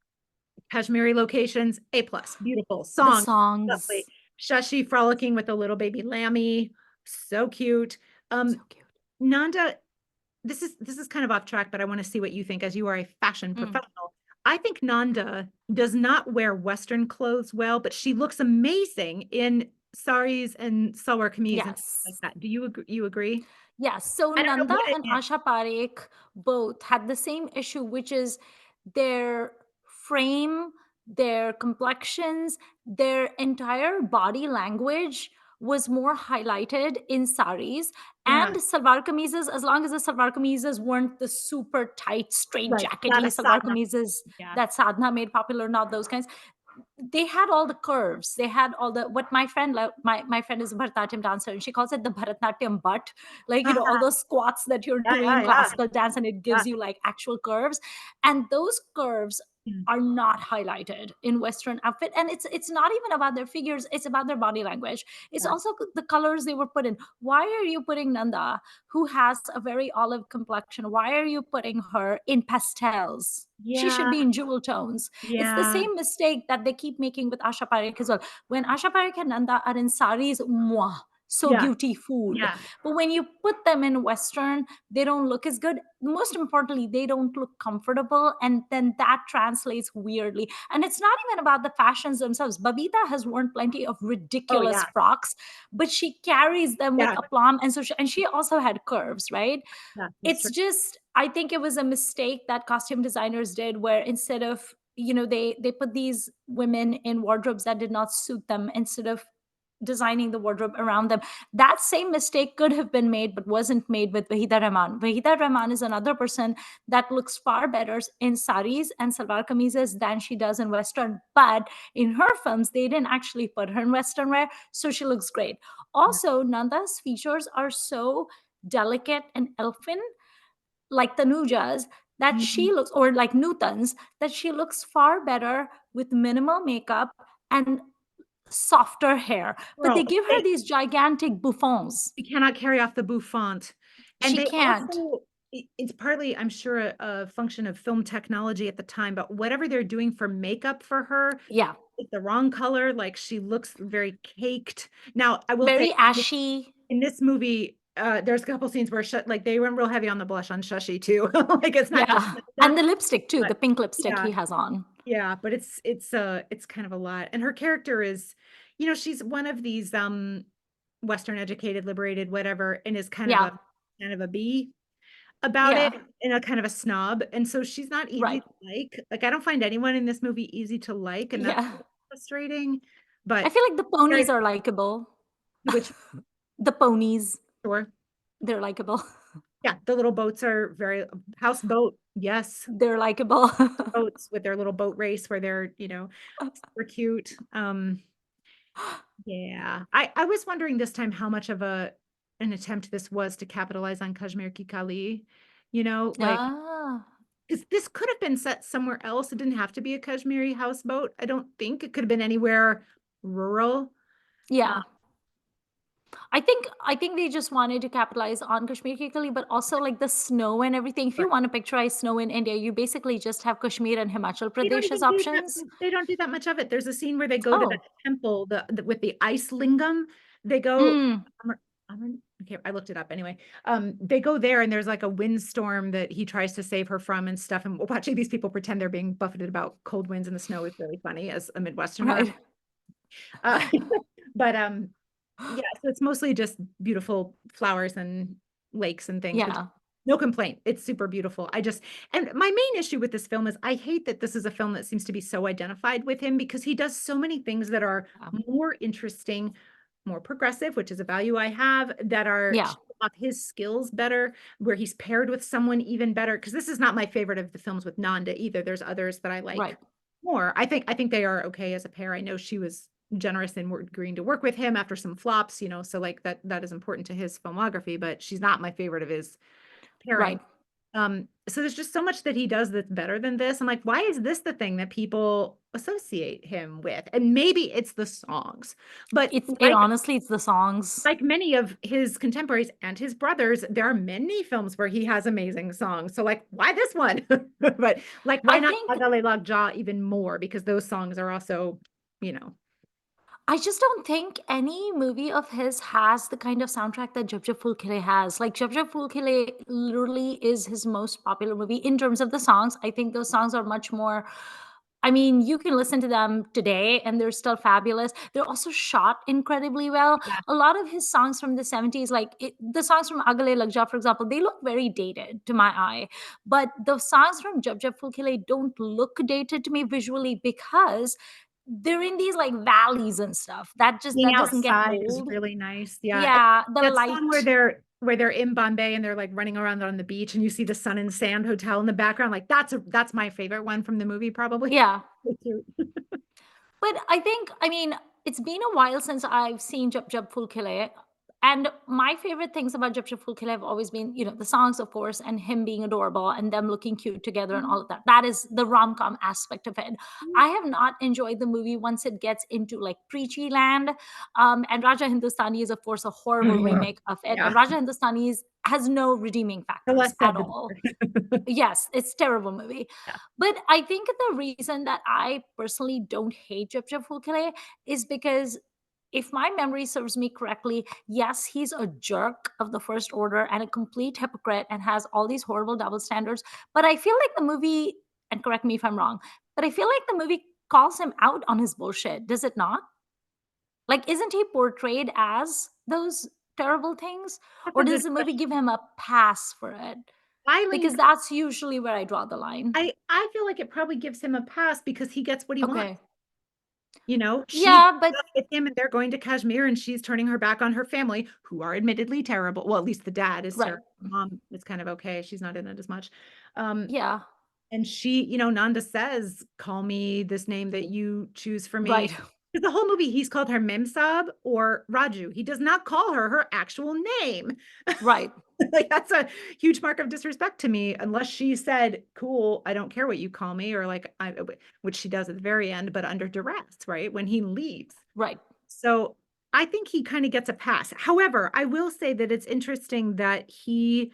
Kashmiri locations, A plus, beautiful The song, lovely. songs, Shashi frolicking with a little baby lammy, so cute. so Um, cute. Nanda, this is kind of off track, but I want to see what you think as you are a fashion Mm. professional. I think Nanda does not wear Western clothes well, but she looks amazing in saris and salwar kameez and things like Yes. that. Do you agree? Yes. So I don't know Nanda what it and is. Asha Parekh both had the same issue, which is their frame, their complexions, their entire body language was more highlighted in saris Yeah, and salwar kameezes, as long as the salwar kameezes weren't the super tight, straight right. Not jackety a salwar sadhana. kameezes Yeah. that Sadhna made popular, not those kinds. they had all the curves. They had all the, what my friend, my friend is a Bharatanatyam dancer, and she calls it the Bharatanatyam butt. Like, all those squats that you're Yeah, doing yeah, in yeah, classical dance, and it yeah. gives you like actual curves. And those curves Mm. are not highlighted in Western outfit. And it's not even about their figures, it's about their body language. It's Yeah. also the colors they were put in. Why are you putting Nanda, who has a very olive complexion, why are you putting her in pastels? She should Yeah, be in jewel tones. It's the yeah, same mistake that they keep making with Asha Parekh as well. When Asha Parekh and Nanda are in saris, mwah, so yeah, beautiful. yeah, But when you put them in Western, they don't look as good. Most importantly, they don't look comfortable. And then that translates weirdly. And it's not even about the fashions themselves. Babita has worn plenty of oh ridiculous yeah, frocks, but she carries them with yeah, aplomb. And so and she also had curves, right? yeah, that's It's true. just, I think it was a mistake that costume designers did, where instead of, they put these women in wardrobes that did not suit them, instead of designing the wardrobe around them. That same mistake could have been made, but wasn't made with Wahida Rahman. Wahida Rahman is another person that looks far better in saris and salwar kameezes than she does in Western. But in her films, they didn't actually put her in Western wear, so she looks great. Yeah. Also, Nanda's features are so delicate and elfin, like Tanuja's, that she Mhm. looks, or like Nutan's, that she looks far better with minimal makeup and softer hair. But they Girl, give her these gigantic bouffants. they cannot carry off the bouffant. And She they can't. also, it's partly, I'm sure, a function of film technology at the time, but whatever they're doing for makeup for her, Yeah. it's the wrong color. Like she looks very caked. Now, I will say Very ashy. in this movie, there's a couple scenes where like they went real heavy on the blush on Shashi too. Like it's not just Yeah. Nanda, And the lipstick too, but the pink lipstick yeah, he has on. yeah, but it's kind of a lot. And her character is, she's one of these Western educated, liberated, whatever, and is Yeah. kind of a bee about it Yeah. and a kind of a snob. And so she's not easy Right. to like. Like I don't find anyone in this movie easy to like, and that's Yeah. frustrating. I But feel like the ponies very are likable. which The ponies, sure. they're likable. Yeah, the little boats are very houseboat. Yes, They're likable. boats with their little boat race where they're, super cute. Yeah. I was wondering this time how much of an attempt this was to capitalize on Kashmir Ki Kali, like Ah. because this could have been set somewhere else. It didn't have to be a Kashmiri houseboat. I don't think it could have been anywhere rural. Uh, Yeah. I think they just wanted to capitalize on Kashmir Ki Kali, but also like the snow and everything. If but you want to picturize snow in India, you basically just have Kashmir and Himachal they don't Pradesh as even do that. options. They don't do that much of it. There's a scene where they go to the Oh. temple, with the ice lingam. They go. Mm, Okay, I looked it up anyway. They go there and there's like a windstorm that he tries to save her from and stuff. And watching these people pretend they're being buffeted about cold winds in the snow is really funny as a Midwesterner. right. Uh, but yeah, so it's mostly just beautiful flowers and lakes and things, which Yeah. no complaint. It's super beautiful. And my main issue with this film is I hate that this is a film that seems to be so identified with him because he does so many things that are more interesting, more progressive, which is a value I have, that are Yeah. showing off his skills better, where he's paired with someone even better. Because this is not my favorite of the films with Nanda either. There's others that I like Right. more. I think they are okay as a pair. I know she was generous in agreeing to work with him after some flops, so like that is important to his filmography, but she's not my favorite of his pairing. Right. So there's just so much that he does that's better than this. I'm like, why is this the thing that people associate him with? And maybe it's the songs, but It honestly, it's the songs. like many of his contemporaries and his brothers, there are many films where he has amazing songs. So like, why this one? But like, why I not think Gale Lag Ja even more? Because those songs are also, you know, I just don't think any movie of his has the kind of soundtrack that Jab Jab Phool Khile has. Like Jab Jab Phool Khile literally is his most popular movie in terms of the songs. I think those songs are much more. I mean, you can listen to them today and they're still fabulous. They're also shot incredibly well. yeah, A lot of his songs from the 70s, like the songs from Gale Lag Ja, for example, they look very dated to my eye. But the songs from Jab Jab Phool Khile don't look dated to me visually because they're in these like valleys and stuff. being That doesn't get outside is old. really nice. Yeah. And Yeah, the that song where light. they're in Bombay and they're like running around on the beach and you see the Sun and Sand Hotel in the background. Like that's my favorite one from the movie, probably. Yeah. Me too. But I think, I mean, it's been a while since I've seen Jab Jab Phool Khile, and my favorite things about Jab Jab Phool Khile have always been, the songs, of course, and him being adorable and them looking cute together and all Mhm. of that. That is the rom-com aspect of it. I have not enjoyed the movie once it gets into like preachy land. And Raja Hindustani is, of course, a horrible remake of it. Yeah, And Raja Hindustani has no redeeming the factors less at said, the all. better. Yes, it's terrible movie. Yeah. But I think the reason that I personally don't hate Jab Jab Phool Khile is because if my memory serves me correctly, yes, he's a jerk of the first order and a complete hypocrite and has all these horrible double standards. But I feel like the movie, and correct me if I'm wrong, but I feel like the movie calls him out on his bullshit. Does it not? Like, isn't he portrayed as those terrible things? That's Or a good does the movie give question. him a pass for it? Eileen, Because that's usually where I draw the line. I feel like it probably gives him a pass because he gets what he wants. Okay. She Yeah, but breaks up with him and they're going to Kashmir and she's turning her back on her family, who are admittedly terrible. Well, at least the dad is right. terrible. Mom is kind of okay. She's not in it as much. Um, Yeah, and Nanda says, call me this name that you choose for me. right. Because the whole movie, he's called her Memsab or Raju. He does not call her actual name. Right. Like that's a huge mark of disrespect to me, unless she said, cool, I don't care what you call me, or like which she does at the very end, but under duress, right? When he leaves. Right. So I think he kind of gets a pass. However, I will say that it's interesting that he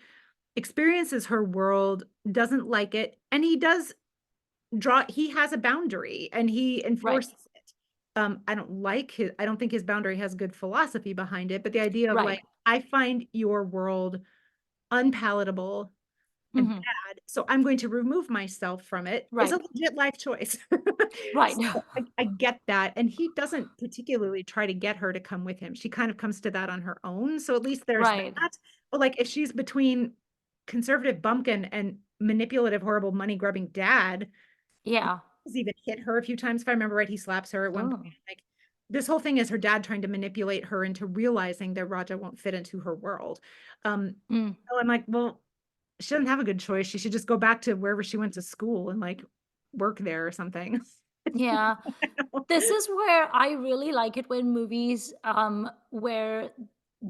experiences her world, doesn't like it, and he does he has a boundary and he Right. enforces it. I don't think his boundary has good philosophy behind it, but the idea of Right. like, I find your world unpalatable and Mhm. bad, so I'm going to remove myself from it is Right. a legit life choice. Right. So I get that. And he doesn't particularly try to get her to come with him. She kind of comes to that on her own. So at least there's Right. that. But like if she's between conservative bumpkin and manipulative, horrible money grubbing dad, Yeah. he's even hit her a few times. If I remember right, he slaps her at one point. Oh. Like this whole thing is her dad trying to manipulate her into realizing that Raja won't fit into her world. Mm. So I'm like, well, she doesn't have a good choice. She should just go back to wherever she went to school and like work there or something. Yeah. This is where I really like it when movies where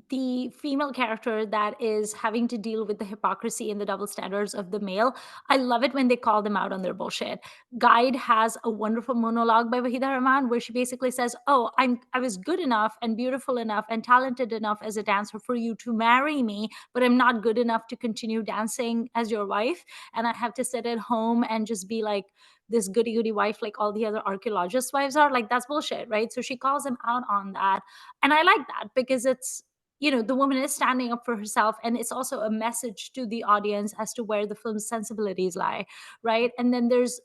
the female character that is having to deal with the hypocrisy and the double standards of the male, I love it when they call them out on their bullshit. Guide has a wonderful monologue by Wahida Rahman where she basically says, "Oh, I was good enough and beautiful enough and talented enough as a dancer for you to marry me, but I'm not good enough to continue dancing as your wife, and I have to sit at home and just be like this goody goody wife like all the other archaeologist wives are." Like, that's bullshit, right? So she calls him out on that, and I like that because it's, the woman is standing up for herself, and it's also a message to the audience as to where the film's sensibilities lie, right? And then there's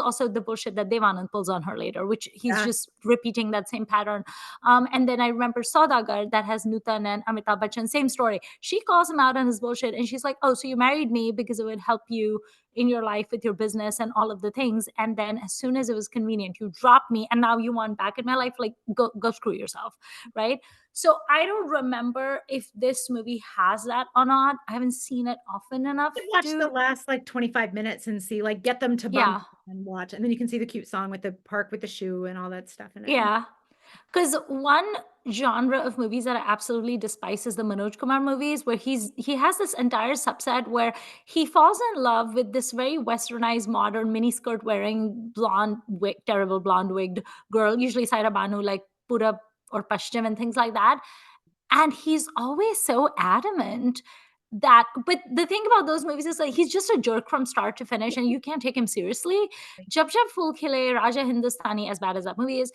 also the bullshit that Devanand pulls on her later, which he's Yeah. just repeating that same pattern. And then I remember Saudagar, that has Nutan and Amitabh Bachchan, same story. She calls him out on his bullshit, and she's like, "Oh, so you married me because it would help you in your life with your business and all of the things, and then as soon as it was convenient, you dropped me, and now you want back in my life? Like, go screw yourself," right? So I don't remember if this movie has that or not. I haven't seen it often enough Watch the to. last like 25 minutes and see, like, get them to bump Yeah. and watch. And then you can see the cute song with the park with the shoe and all that stuff in it. Yeah. Because one genre of movies that I absolutely despise is the Manoj Kumar movies, where he has this entire subset where he falls in love with this very westernized, modern, miniskirt wearing, terrible blonde wigged girl, usually Saira Banu, like Purab or Pashtim and things like that. And he's always so adamant that, but the thing about those movies is like he's just a jerk from start to finish and you can't take him seriously. Jab Jab Phool Khile, Raja Hindustani, as bad as that movie is,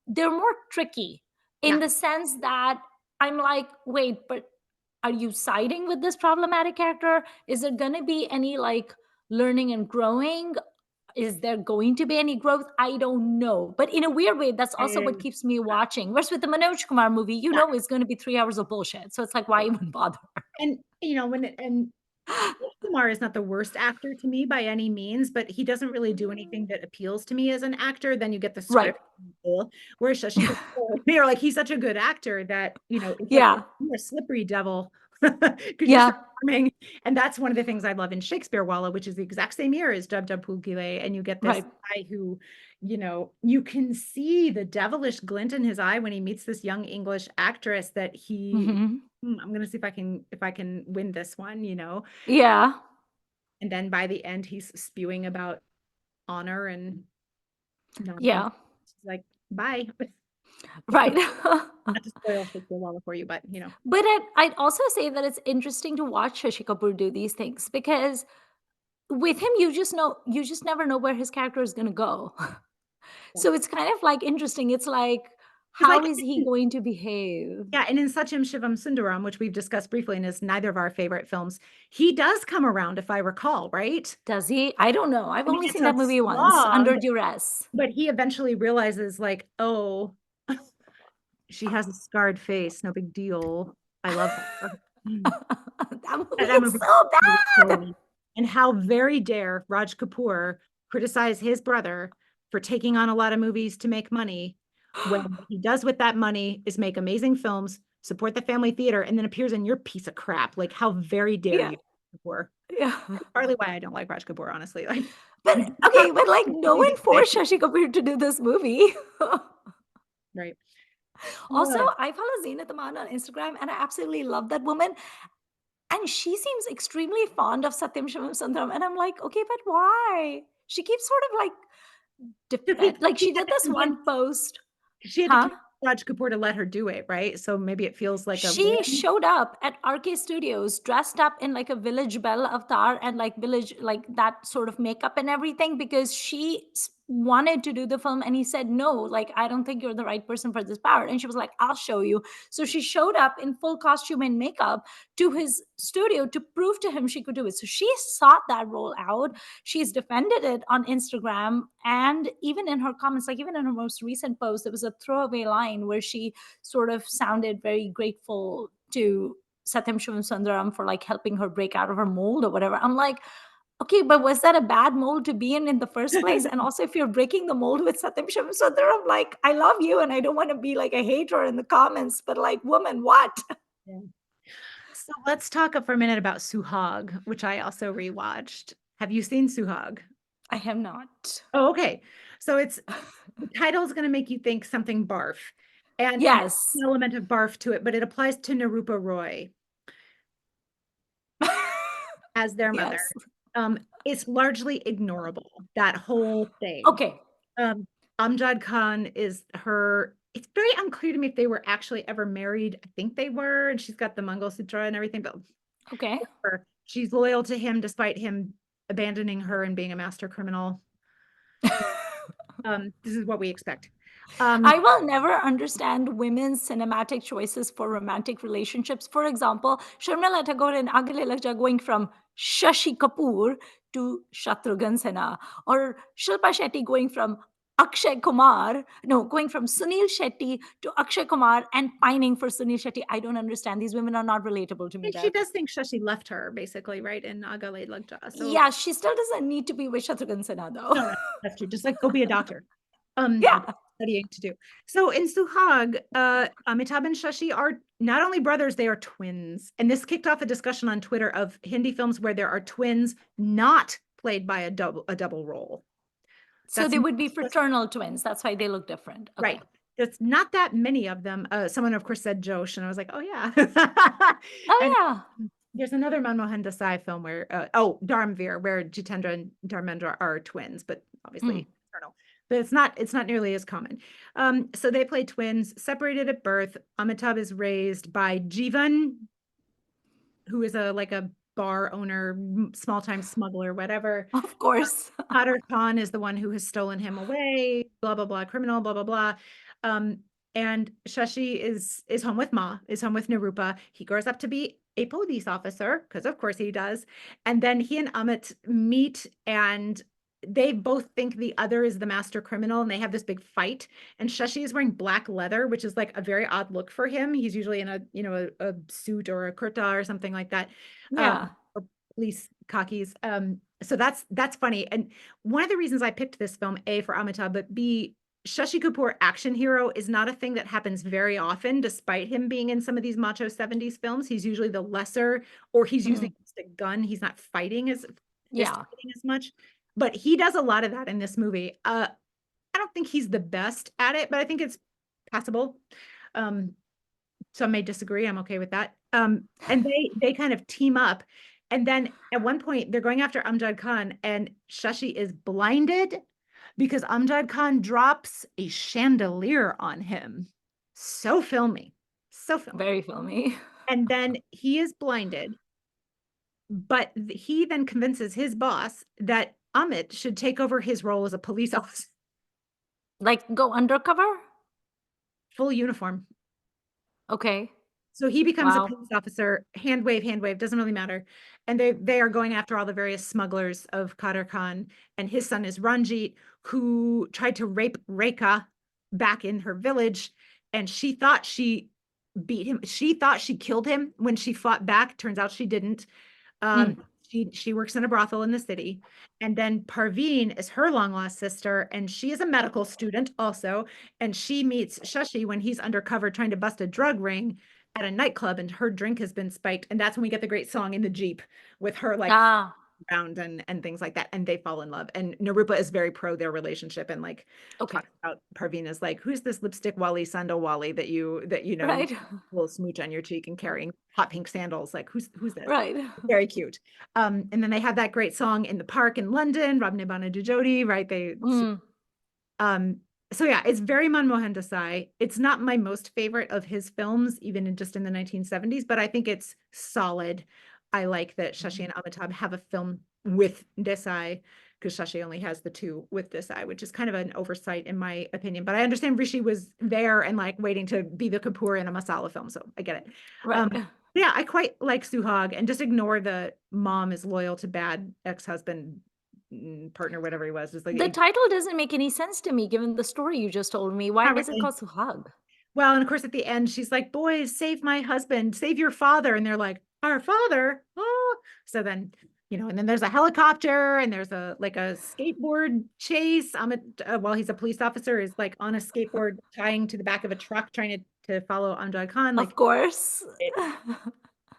they're more tricky in Yeah. the sense that I'm like, wait, but are you siding with this problematic character? Is there going to be any like learning and growing? Is there going to be any growth? I don't know. But in a weird way, that's also what And, keeps me watching. Whereas with the Manoj Kumar movie, yeah. it's going to be 3 hours of bullshit. So it's like, why even bother? And Kumar is not the worst actor to me by any means, but he doesn't really do anything that appeals to me as an actor. Then you get the Right. script. Whereas Shashi Kapoor, you're like, he's such a good actor that, it's like Yeah. you're a slippery devil. because you're so Yeah. charming. And that's one of the things I love in Shakespeare Walla, which is the exact same year as Jab Jab Phool Khile. And you get this Right. guy who, you can see the devilish glint in his eye when he meets this young English actress that Hmm. I'm gonna see if I can win this one. Yeah. And then by the end, he's spewing about honor and nonsense. Yeah. She's like, bye. Right. Not to spoil Shakespeare Walla for you, but But I'd also say that it's interesting to watch Shashi Kapoor do these things because with him, you just never know where his character is going to go. yeah. So it's kind of like interesting. It's like, Because how is he going to behave? yeah, and in Satyam Shivam Sundaram, which we've discussed briefly and is neither of our favorite films, he does come around, if I recall, right? Does he? I don't know. I've I mean, only it's seen a that movie once, slog, Under Duress. but he eventually realizes, like, oh, she has a scarred face, no big deal. I love her. Mm. That movie That is movie so is so bad. funny. And how very dare Raj Kapoor criticize his brother for taking on a lot of movies to make money when what he does with that money is make amazing films, support the family theater, and then appears in your piece of crap. Like, how very dare Yeah. you, Kapoor? Yeah. Partly why I don't like Raj Kapoor, honestly. Like, But you do not okay, but like no amazing one forced things. Shashi Kapoor to do this movie. Right. Also, Uh, I follow Zinat Aman on Instagram and I absolutely love that woman. And she seems extremely fond of Satyam Shivam Sundaram. And I'm like, okay, but why? She keeps sort of like because like she she had did to this convince one post, she had to huh? convince Raj Kapoor to let her do it, right? So maybe it feels like a She win. showed up at RK Studios dressed up in like a village belle avatar and like village, like that sort of makeup and everything because wanted to do the film and he said, no, like, I don't think you're the right person for this part. And she was like, I'll show you. So she showed up in full costume and makeup to his studio to prove to him she could do it. So she sought that role out. She's defended it on Instagram. And even in her comments, like even in her most recent post, there was a throwaway line where she sort of sounded very grateful to Satyam Shivam Sundaram for like helping her break out of her mold or whatever. I'm like, okay, but was that a bad mold to be in the first place? And also, if you're breaking the mold with Satyam Shivam Sundaram, like, I love you and I don't want to be like a hater in the comments, but like, woman, what? Yeah. So let's talk for a minute about Suhag, which I also rewatched. Have you seen Suhag? I have not. Oh, okay. So the title is going to make you think something barf, and it has Yes. an element of barf to it, but it applies to Nirupa Roy as their mother. Yes. It's largely ignorable, that whole thing. Okay. Um, Amjad Khan is her. It's very unclear to me if they were actually ever married. I think they were, and she's got the Mangal Sutra and everything, but Okay. she's loyal to him despite him abandoning her and being a master criminal. This is what we expect. I will never understand women's cinematic choices for romantic relationships. For example, Sharmila Tagore and Gale Lag Ja going from Shashi Kapoor to Shatrughan Sinha, or Shilpa Shetty going from going from Sunil Shetty to Akshay Kumar and pining for Sunil Shetty. I don't understand. These women are not relatable to me, And she Beth. does think Shashi left her, basically, right? In Gale Lag Ja. So Yeah, she still doesn't need to be with Shatrughan Sinha, though. no, that's true. Just like go be a doctor. Yeah. Studying to do. So in Suhag, Amitabh and Shashi are not only brothers, they are twins. And this kicked off a discussion on Twitter of Hindi films where there are twins not played by a double role. So That's they would be that's fraternal twins. That's why they look different. Okay. right. There's not that many of them. Someone, of course, said Josh, and I was like, oh yeah. And Oh, yeah. there's another Manmohan Desai film where, Dharmveer, where Jitendra and Dharmendra are twins, but Mm. obviously eternal. But it's not nearly as common. So they play twins, separated at birth. Amitabh is raised by Jivan, who is a bar owner, small time smuggler, whatever. Of course. Potter Khan is the one who has stolen him away, blah, blah, blah, criminal, blah, blah, blah. Um, and Shashi is home with Ma, is home with Nirupa. He grows up to be a police officer, because of course he does. And then he and Amit meet and they both think the other is the master criminal and they have this big fight. And Shashi is wearing black leather, which is like a very odd look for him. He's usually in a suit or a kurta or something like that. Um, Yeah. or police khakis. So that's funny. And one of the reasons I picked this film, A, for Amitabh, but B, Shashi Kapoor action hero is not a thing that happens very often, despite him being in some of these macho 70s films. He's usually the lesser, or he's using Mm. a gun. He's not fighting as fist Yeah. fighting as much. But he does a lot of that in this movie. I don't think he's the best at it, but I think it's passable. Um, some may disagree. I'm okay with that. And they kind of team up. And then at one point they're going after Amjad Khan, and Shashi is blinded because Amjad Khan drops a chandelier on him. So filmy. So filmy. Very filmy. And then he is blinded, but he then convinces his boss that Amit should take over his role as a police officer, Like go undercover? full uniform. Okay. So he becomes a Wow. police officer, hand wave, doesn't really matter. And they are going after all the various smugglers of Kader Khan. And his son is Ranjit, who tried to rape Rekha back in her village. And she thought she beat him. She thought she killed him when she fought back. Turns out she didn't. Mm. She works in a brothel in the city. And then Parveen is her long lost sister, and she is a medical student also. And she meets Shashi when he's undercover trying to bust a drug ring at a nightclub, and her drink has been spiked. And that's when we get the great song in the Jeep with her like Ah, around and things like that. And they fall in love. And Narupa is very pro their relationship and like okay. talks about Parveen as like, who's this lipstick Wally Sandal Wally that you know you Right. little smooch on your cheek and carrying hot pink sandals? Like who's this? Right. Very cute. And then they have that great song in the park in London, Rob Nibbana Dujodi, right? Mm. Um, so yeah, it's very Manmohan Desai. It's not my most favorite of his films, even just in the 1970s, but I think it's solid. I like that Shashi and Amitabh have a film with Desai, because Shashi only has the two with Desai, which is kind of an oversight in my opinion. But I understand Rishi was there and like waiting to be the Kapoor in a Masala film, so I get it. Right. Um, yeah, I quite like Suhag, and just ignore the mom is loyal to bad ex-husband, partner, whatever he was. Just The like, title doesn't make any sense to me given the story you just told me. Why not is it really. called Suhag? Well, and of course, at the end, she's like, boys, save my husband, save your father. And they're like, our father. Oh, so then, and then there's a helicopter and there's a like a skateboard chase. While he's a police officer, is like on a skateboard tying to the back of a truck trying to follow Amjad Khan. Like Of course. it,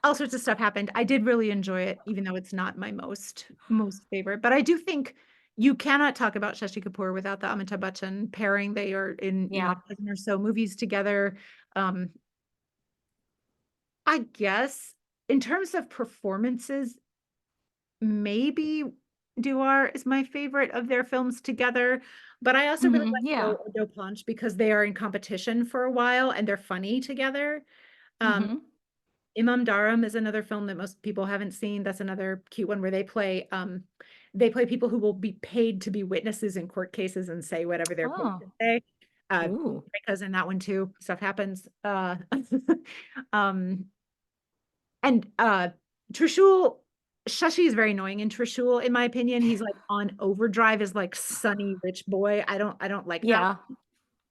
all sorts of stuff happened. I did really enjoy it, even though it's not my most favorite. But I do think you cannot talk about Shashi Kapoor without the Amitabh Bachchan pairing. They are in, a Yeah. dozen or so movies together. Um, I guess in terms of performances, maybe Duar is my favorite of their films together. But I also really Mhm. like Yeah. Do Punch because they are in competition for a while and they're funny together. Um, Mhm. Imam Dharam is another film that most people haven't seen. That's another cute one where they play people who will be paid to be witnesses in court cases and say whatever they're paid Oh. to say. Ooh. Because in that one too, stuff happens. Um, and Trishul, Shashi is very annoying in Trishul, in my opinion. He's like on overdrive as like sunny rich boy. I don't like that. Yeah.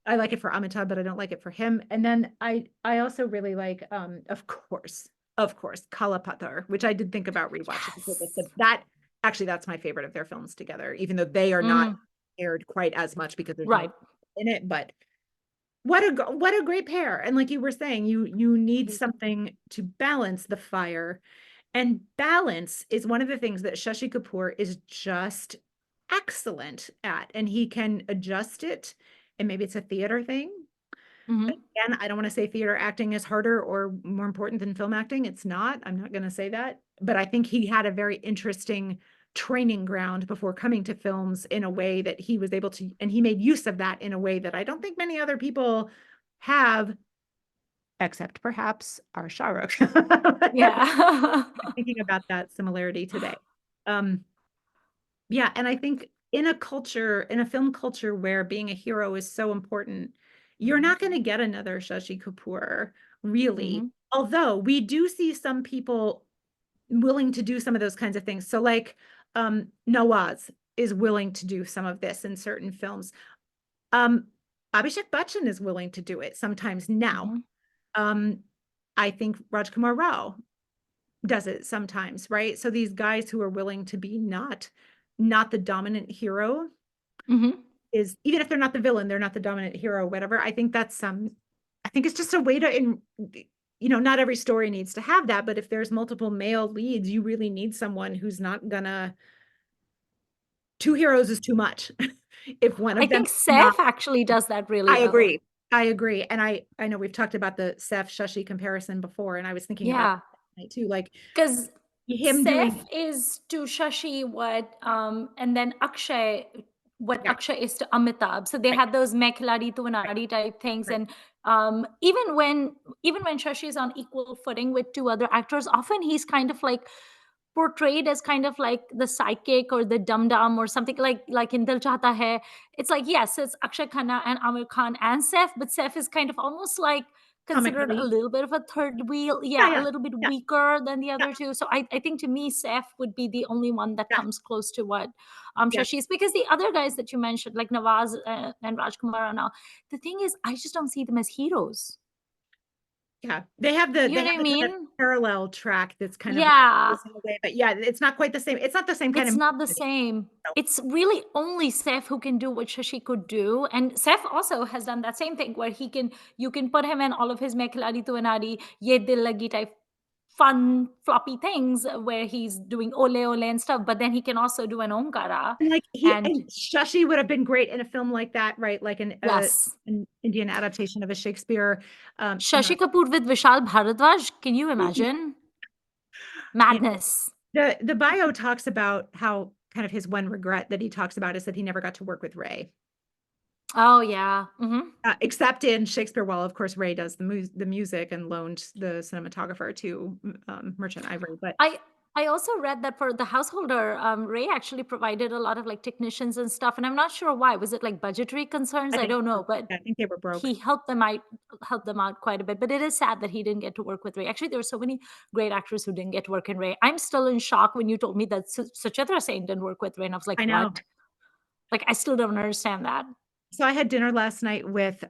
I like it for Amitabh, but I don't like it for him. And then I also really like, of course, Kalapatar, which I did think about rewatching because I said Yes. that actually that's my favorite of their films together, even though they are not Mm. aired quite as much because there's no Right. in it. But what a great pair. And like you were saying, you need Mhm. something to balance the fire. And balance is one of the things that Shashi Kapoor is just excellent at, and he can adjust it. And maybe it's a theater thing. Mhm. Again, I don't want to say theater acting is harder or more important than film acting. It's not. I'm not going to say that. But I think he had a very interesting training ground before coming to films in a way that he was able to, and he made use of that in a way that I don't think many other people have, except perhaps our Shah Rukh. Yeah. Thinking about that similarity today. Um, yeah, and I think in a film culture where being a hero is so important, you're not going to get another Shashi Kapoor, really. Mhm. Although we do see some people willing to do some of those kinds of things. So like Nawaz is willing to do some of this in certain films. Um, Abhishek Bachchan is willing to do it sometimes now. Mhm. Um, I think Rajkumar Rao does it sometimes, right? So these guys who are willing to be not the dominant hero. Mhm. is, even if they're not the villain, they're not the dominant hero, whatever. I think that's I think it's just a way to not every story needs to have that, but if there's multiple male leads, you really need someone who's not gonna, two heroes is too much. If one I of them think is not, Seth actually does that really I well. agree. I agree. And I know we've talked about the Seth Shashi comparison before, and I was thinking about Yeah. that too, like Because him Seth doing, is to Shashi what, and then Akshay, what yeah, Akshay is to Amitabh. So they right, had those Main Khiladi to right, Anadi type things. right. And even when Shashi is on equal footing with two other actors, often he's kind of like portrayed as kind of like the psychic or the dum dum or something like in Dil Chahta Hai. It's like, yes, it's Akshay Khanna and Amir Khan and Saif, but Saif is kind of almost like Comic considered a relief. little bit of a third wheel. Yeah, Yeah, a yeah, little bit yeah, weaker than the yeah, other two. So I think to me, Saif would be the only one that yeah, comes close to what yeah, Shashi is, because the other guys that you mentioned, like Nawaz and Rajkumar and all, the thing is, I just don't see them as heroes. yeah. They You know have what I the kind of mean? parallel track that's kind of like Yeah. in a way, but yeah, it's not quite the same. It's not the same kind It's of not the movie. same. So, It's really only Seth who can do what Shashi could do. And Seth also has done that same thing where you can put him in all of his Mekhiladi to Anadi, Ye Dil Lagi type fun, floppy things where he's doing ole ole and stuff, but then he can also do an Omkara. and like And Shashi would have been great in a film like that, right? Like yes, an Indian adaptation of a Shakespeare. Shashi Kapoor with Vishal Bharadwaj, can you imagine? Yeah, Madness. the bio talks about how kind of his one regret that he talks about is that he never got to work with Ray. Oh, yeah. Except in Shakespeare, while of course Ray does the music and loaned the cinematographer to Merchant Ivory. But I I also read that for the householder, Ray actually provided a lot of like technicians and stuff, and I'm not sure why. Was it like budgetary concerns? I I think don't know, but I think they were broke. he helped them out quite a bit. But it is sad that he didn't get to work with Ray. Actually, there were so many great actors who didn't get to work in Ray. I'm still in shock when you told me that Suchitra Sen didn't work with Ray, and I was like, I know. what? Like, I still don't understand that. So I had dinner last night with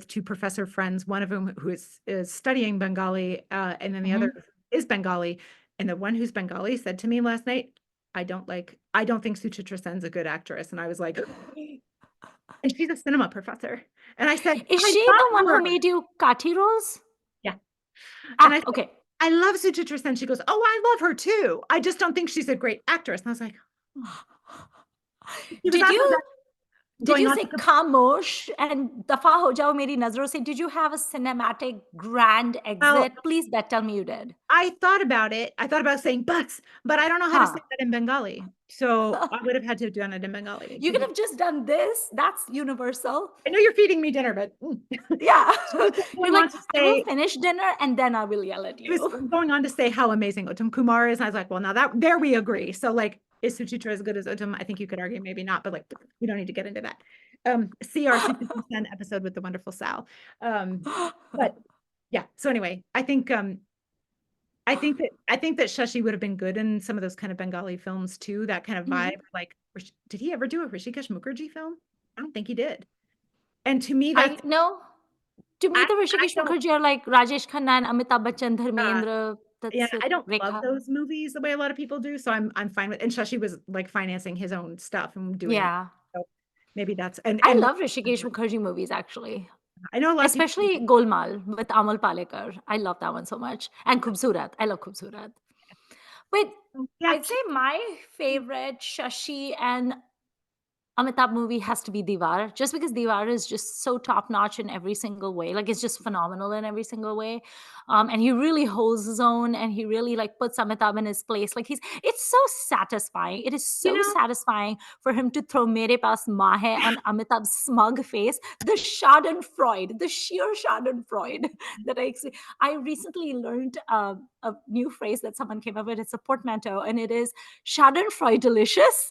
two professor friends, one of whom who is studying Bengali, and then the other Hmm. is Bengali. And the one who's Bengali said to me last night, I don't think Suchitra Sen's a good actress. And I was like, and she's a cinema professor. And I said, Is I she the one love who her. made you Kathi rolls? Yeah. And I Ah, said, okay. I love Suchitra Sen. She goes, oh, I love her too. I just don't think she's a great actress. And I was like, oh. She was Did also you Did going you on say to Khamosh and Dafa Ho Jao Meri Nazron Se? Did you have a cinematic grand well, exit? Please, Bet, tell me you did. I thought about it. I thought about saying but I don't know how to Huh. say that in Bengali. So I would have had to have done it in Bengali You to could be. have just done this. That's universal. I know you're feeding me dinner, but Yeah. she was You're going like, on to I will say finish dinner and then I will yell at she was you. going on to say how amazing Uttam Kumar is. And I was like, well, now that there we agree. So like, is Suchitra as good as Uttam? I think you could argue maybe not, but like we don't need to get into that. See our Suchitra Sen episode with the wonderful Sal. But yeah. So anyway, I think that Shashi would have been good in some of those kind of Bengali films too. That kind of vibe. Mhm. Like, did he ever do a Rishikesh Mukherjee film? I don't think he did. And to me, I that's know. To me, the I Rishikesh don't. Mukherjee are like Rajesh Khanna and Amitabh Bachchan, Uh, Dharmendra. yeah, That's it. I don't love Rekha. those movies the way a lot of people do. So I'm fine with. And Shashi was like financing his own stuff and doing it. Yeah. So maybe that's I and love Rishikesh Mukherjee movies, actually. I know a lot of people. Especially Golmaal with Amal Palekar. I love that one so much. And Khubsurat. I love Khubsurat. But Yeah, I'd say my favorite Shashi and Amitabh movie has to be Diwar, just because Diwar is just so top notch in every single way. Like it's just phenomenal in every single way, and he really holds his own, and he really like puts Amitabh in his place. Like it's so satisfying. It is you so know, satisfying for him to throw "Mere Paas Maa Hai" on Amitabh's smug face. The Schadenfreude, the sheer Schadenfreude that I recently learned a new phrase that someone came up with. It's a portmanteau, and it is Schadenfreude delicious.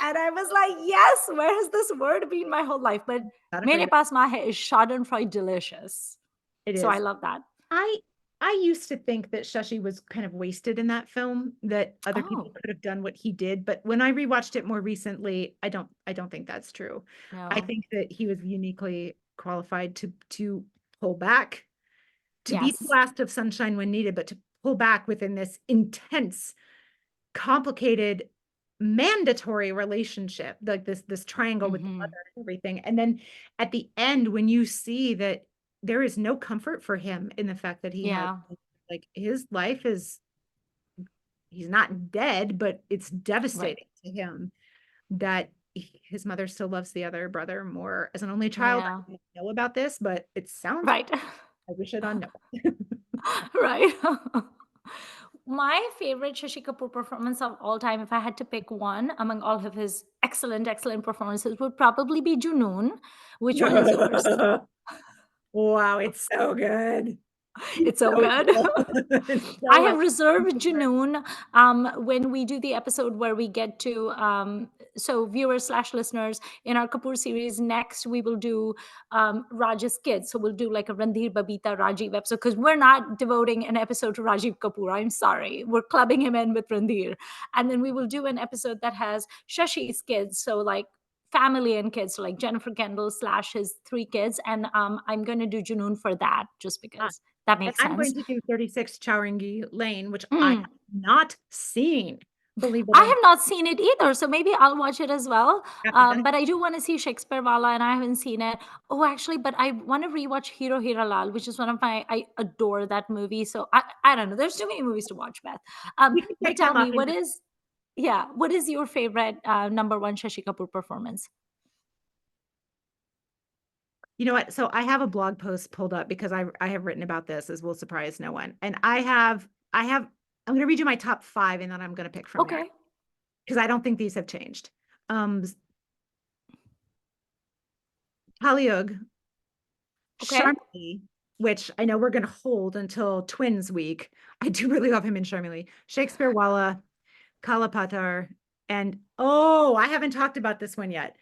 And I was like, yes, where has this word been my whole life? But not Mere afraid. Paas Mahe is Schadenfreude delicious. It So I is. love that. I I used to think that Shashi was kind of wasted in that film, that other people Oh, could have done what he did, but when I rewatched it more recently, I don't think that's true. I no. think that he was uniquely qualified to pull back, to be the Yes. blast of sunshine when needed, but to pull back within this intense, complicated mandatory relationship, like this triangle with the Hmm. mother and everything. And then at the end, when you see that there is no comfort for him in the fact that he has, Yeah, like, his life is, he's not dead, but it's right. devastating to him that his mother still loves the other brother more. As an only child, Yeah, I didn't know about this, but it sounds, right. I wish I'd known. Right. My favorite Shashi Kapoor performance of all time, if I had to pick one among all of his excellent, excellent performances, would probably be Junoon. Which one is yours? Wow, it's so good. He's It's so so good. evil. It's I so have reserved Junoon when we do the episode where we get to so viewers slash listeners in our Kapoor series. Next, we will do Raj's kids. So we'll do like a Randhir Babita Rajiv episode because we're not devoting an episode to Rajiv Kapoor. I'm sorry, we're clubbing him in with Randhir, and then we will do an episode that has Shashi's kids. So like family and kids, so like Jennifer Kendall slash his three kids, and I'm going to do Junoon for that just Ah, because that and makes I'm going sense. to do 36 Chowringhee Lane, which I have Mm. not seen, believe it I or not. have not seen it either, so maybe I'll watch it as well. After that, But I do want to see Shakespeare Wala, and I haven't seen it. Oh, actually, but I want to rewatch Hero Hira Lal, which is one of my. I adore that movie. So I don't know. There's too many movies to watch, Beth. we can But take tell them up me, into, what is your favorite number one Shashi Kapoor performance? you know what? So I have a blog post pulled up because I have written about this, as will surprise no one. And I'm going to read you my top 5 and then I'm going to pick from there Okay, because I don't think these have changed. Kaliug, okay. Sharmili, which I know we're going to hold until Twins Week. I do really love him in Sharmili. Shakespeare Walla, Kalapatar, and oh, I haven't talked about this one yet.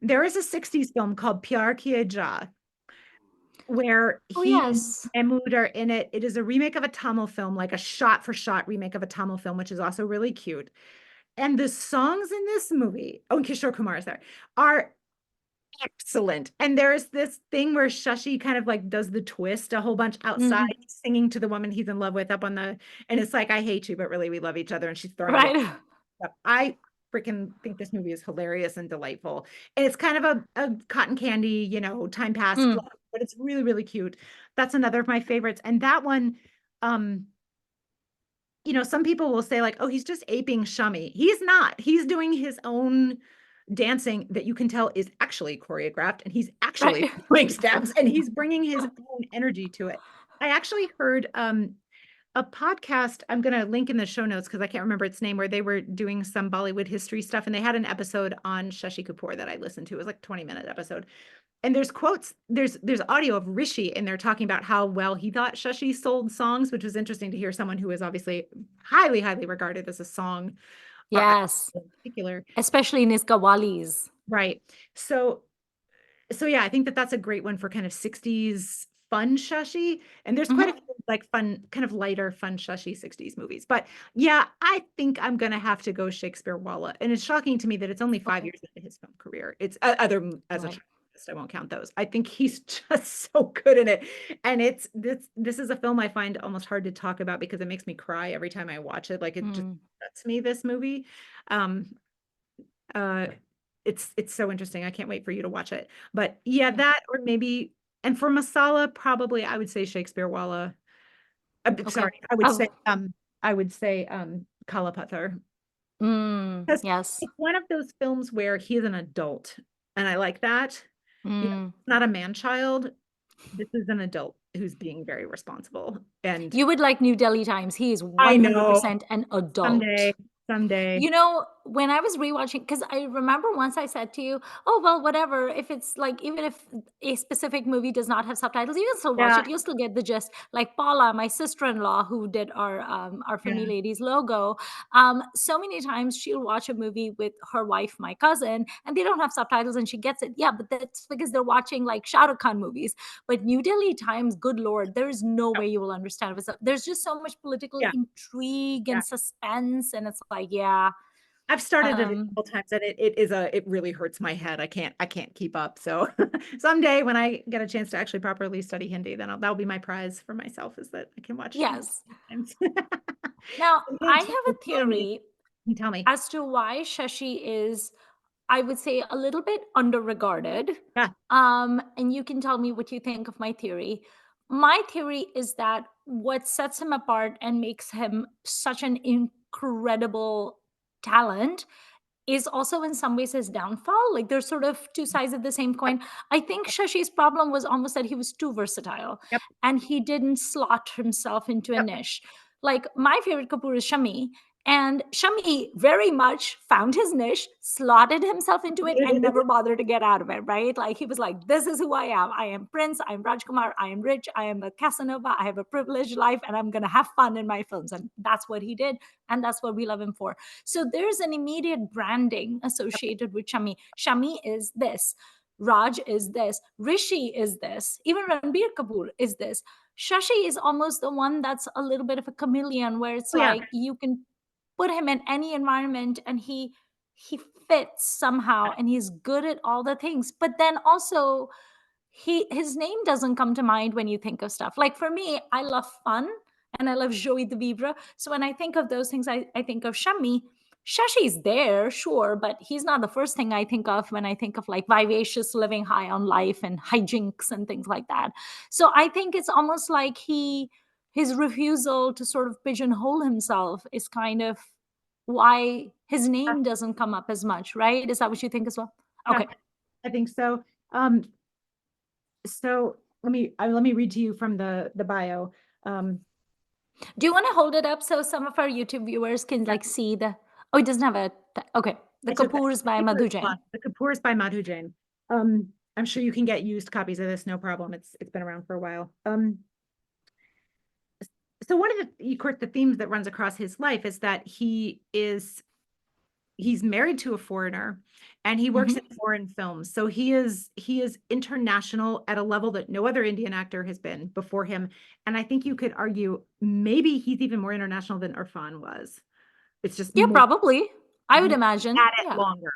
There is a 60s film called Pyar Kiya Ja, where Oh he yes, and Mahmood are in it. It is a remake of a Tamil film, like a shot for shot remake of a Tamil film, which is also really cute. And the songs in this movie, oh, and Kishore Kumar is there, are excellent. And there's this thing where Shashi kind of like does the twist a whole bunch outside, mm, singing to the woman he's in love with up on the, and it's like, I hate you, but really we love each other. And she's throwing a lot right. of stuff. I freaking think this movie is hilarious and delightful. And it's kind of a cotton candy, time pass Mm, fluff, but it's really, really cute. That's another of my favorites. And that one, um, some people will say like, oh, he's just aping Shummy. He's not. He's doing his own dancing that you can tell is actually choreographed and he's actually right. doing steps and he's bringing his own energy to it. I actually heard a podcast I'm going to link in the show notes because I can't remember its name, where they were doing some Bollywood history stuff and they had an episode on Shashi Kapoor that I listened to. It was like a 20-minute episode. And there's quotes, there's audio of Rishi in there talking about how well he thought Shashi sold songs, which was interesting to hear someone who is obviously highly, highly regarded as a song Yes, in particular. especially Niska Walis. Right. So yeah, I think that that's a great one for kind of 60s fun Shashi. And there's quite a Mhm. few like fun, kind of lighter, fun Shashi 60s movies. But yeah, I think I'm gonna have to go Shakespeare Walla. And it's shocking to me that it's only 5 years into his film career. It's as a Right. child artist, I won't count those. I think he's just so good in it. And it's this is a film I find almost hard to talk about because it makes me cry every time I watch it. Like it just Mm, gets me, this movie. Um, uh, it's so interesting. I can't wait for you to watch it. But yeah, yeah. that or maybe, and for Masala, probably I would say Shakespeare Walla. Okay. Sorry, I would Oh. say Kalapathar. Because Yes. it's one of those films where he is an adult, and I like that. Mm. Not a man child. This is an adult who's being very responsible. And You would like New Delhi Times. He is I know 100% an adult. someday, someday. You know, when I was rewatching, because I remember once I said to you, "Oh well, whatever. If it's like, even if a specific movie does not have subtitles, you can still watch Yeah, it. You'll still get the gist." Like Paula, my sister-in-law, who did our yeah, Filmi Ladies logo, so many times she'll watch a movie with her wife, my cousin, and they don't have subtitles, and she gets it. Yeah, but that's because they're watching like Shah Rukh Khan movies. But New Delhi Times, good lord, there is no oh, way you will understand what's up. There's just so much political yeah, intrigue yeah. and suspense, and it's like, yeah. I've started it a Um, couple times and it really hurts my head. I can't keep up. So someday when I get a chance to actually properly study Hindi, then that'll be my prize for myself, is that I can watch yes. times. Now, I'm I gonna have totally a find you. theory. You tell me. as to why Shashi is, I would say, a little bit underregarded. Yeah. And you can tell me what you think of my theory. My theory is that what sets him apart and makes him such an incredible talent is also in some ways his downfall. Like there's sort of two sides of the same Yep. coin. I think Shashi's problem was almost that he was too versatile Yep. and he didn't slot himself into a Yep. niche. Like my favorite Kapoor is Shami, and Shami very much found his niche, slotted himself into it, and never bothered to get out of it, right? Like he was like, this is who I am. I am Prince, I'm Rajkumar, I am rich, I am a Casanova, I have a privileged life, and I'm going to have fun in my films. And that's what he did. And that's what we love him for. So there's an immediate branding associated with Shami. Shami is this. Raj is this. Rishi is this. Even Ranbir Kapoor is this. Shashi is almost the one that's a little bit of a chameleon where it's Oh yeah. like you can put him in any environment and he fits somehow and he's good at all the things. But then also his name doesn't come to mind when you think of stuff. Like for me, I love fun and I love joie de vivre. So when I think of those things, I think of Shami. Shashi's there, sure, but he's not the first thing I think of when I think of like vivacious living high on life and hijinks and things like that. So I think it's almost like his refusal to sort of pigeonhole himself is kind of why his name doesn't come up as much, right? Is that what you think as well? Yeah, Okay. I think so. Um, so let me read to you from the bio. Um, Do you want to hold it up so some of our YouTube viewers can yeah, like see the? Oh, it doesn't have a. Okay, the it's okay. Kapoors by Paper is Madhu plus. Jain. The Kapoors by Madhu Jain. I'm sure you can get used copies of this, no problem. It's been around for a while. So one of the, of course, the themes that runs across his life is that he's married to a foreigner and he works in Hmm. foreign films. So he is international at a level that no other Indian actor has been before him. And I think you could argue maybe he's even more international than Irfan was. It's just Yeah, more probably. I would at imagine. it Yeah. longer.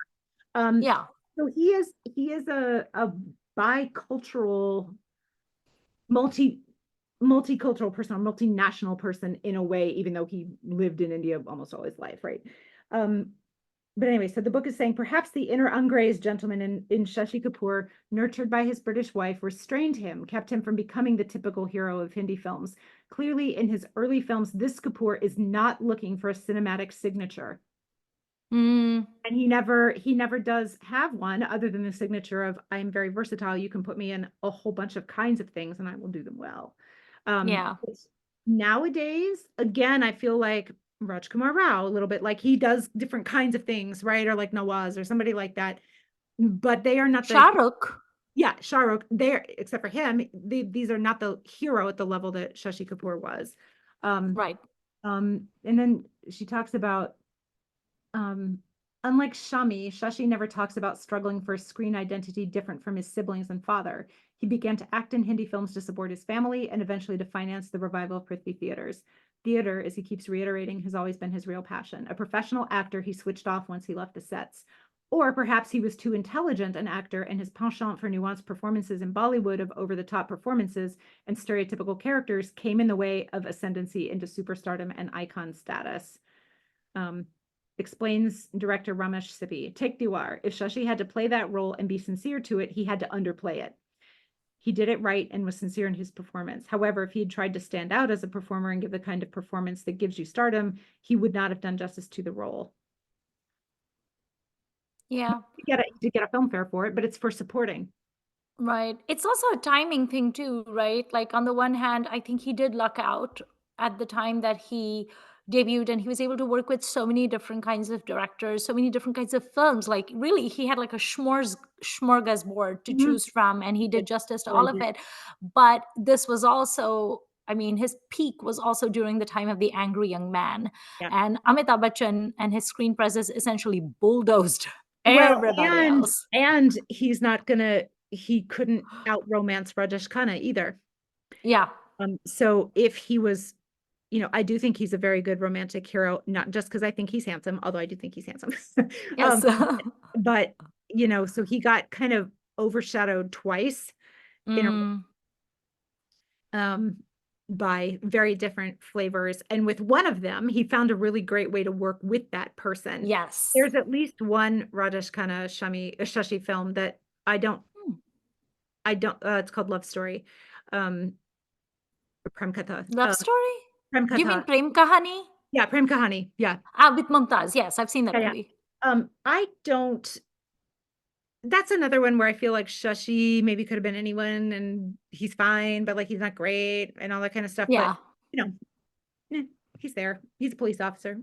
Um, Yeah. so he is a bicultural, multi multicultural person, a multinational person in a way, even though he lived in India almost all his life, right? Um, but anyway, so the book is saying perhaps the inner ungrazed gentleman in Shashi Kapoor, nurtured by his British wife, restrained him, kept him from becoming the typical hero of Hindi films. Clearly, in his early films, this Kapoor is not looking for a cinematic signature. Mm, And he never does have one other than the signature of I'm very versatile. You can put me in a whole bunch of kinds of things and I will do them well. yeah. Nowadays, again, I feel like Rajkumar Rao a little bit like he does different kinds of things, right? Or like Nawaz or somebody like that. But they are not the, Shah Rukh. yeah, Shahrukh, they're except for him, these are not the hero at the level that Shashi Kapoor was. Um, Right. and then she talks about um, unlike Shami, Shashi never talks about struggling for a screen identity different from his siblings and father. He began to act in Hindi films to support his family and eventually to finance the revival of Prithvi theaters. Theater, as he keeps reiterating, has always been his real passion. A professional actor, he switched off once he left the sets. Or perhaps he was too intelligent an actor, and his penchant for nuanced performances in Bollywood of over the top performances and stereotypical characters came in the way of ascendancy into superstardom and icon status. Um, Explains director Ramesh Sippy. Take Diwar. If Shashi had to play that role and be sincere to it, he had to underplay it. He did it right and was sincere in his performance. However, if he had tried to stand out as a performer and give the kind of performance that gives you stardom, he would not have done justice to the role. Yeah. He did get a Filmfare for it, but it's for supporting. Right. It's also a timing thing too, right? Like on the one hand, I think he did luck out at the time that he debuted and he was able to work with so many different kinds of directors, so many different kinds of films. Like really, he had like a smorgasbord to Mhm. choose from and he Yeah, did justice to all really of did. it. But this was also, I mean, his peak was also during the time of The Angry Young Man. Yeah. And Amitabh Bachchan and his screen presence essentially bulldozed Well, everybody and else. and he couldn't out romance Rajesh Khanna either. Yeah. So if he was, I do think he's a very good romantic hero, not just because I think he's handsome, although I do think he's handsome. Yes. Um, but so he got kind of overshadowed twice in a Mm, um by very different flavors. And with one of them, he found a really great way to work with that person. Yes. There's at least one Rajesh Khanna Shashi film that I don't, Hmm. it's called Love Story. Um, Prem Katha. Love story? Prem You mean Katha. Prem Kahani? Yeah, Prem Kahani. Yeah. With Mumtaz. Yes, I've seen that Yeah, yeah. movie. I don't, that's another one where I feel like Shashi maybe could have been anyone and he's fine, but like he's not great and all that kind of stuff. But Yeah. you know, he's there. He's a police officer.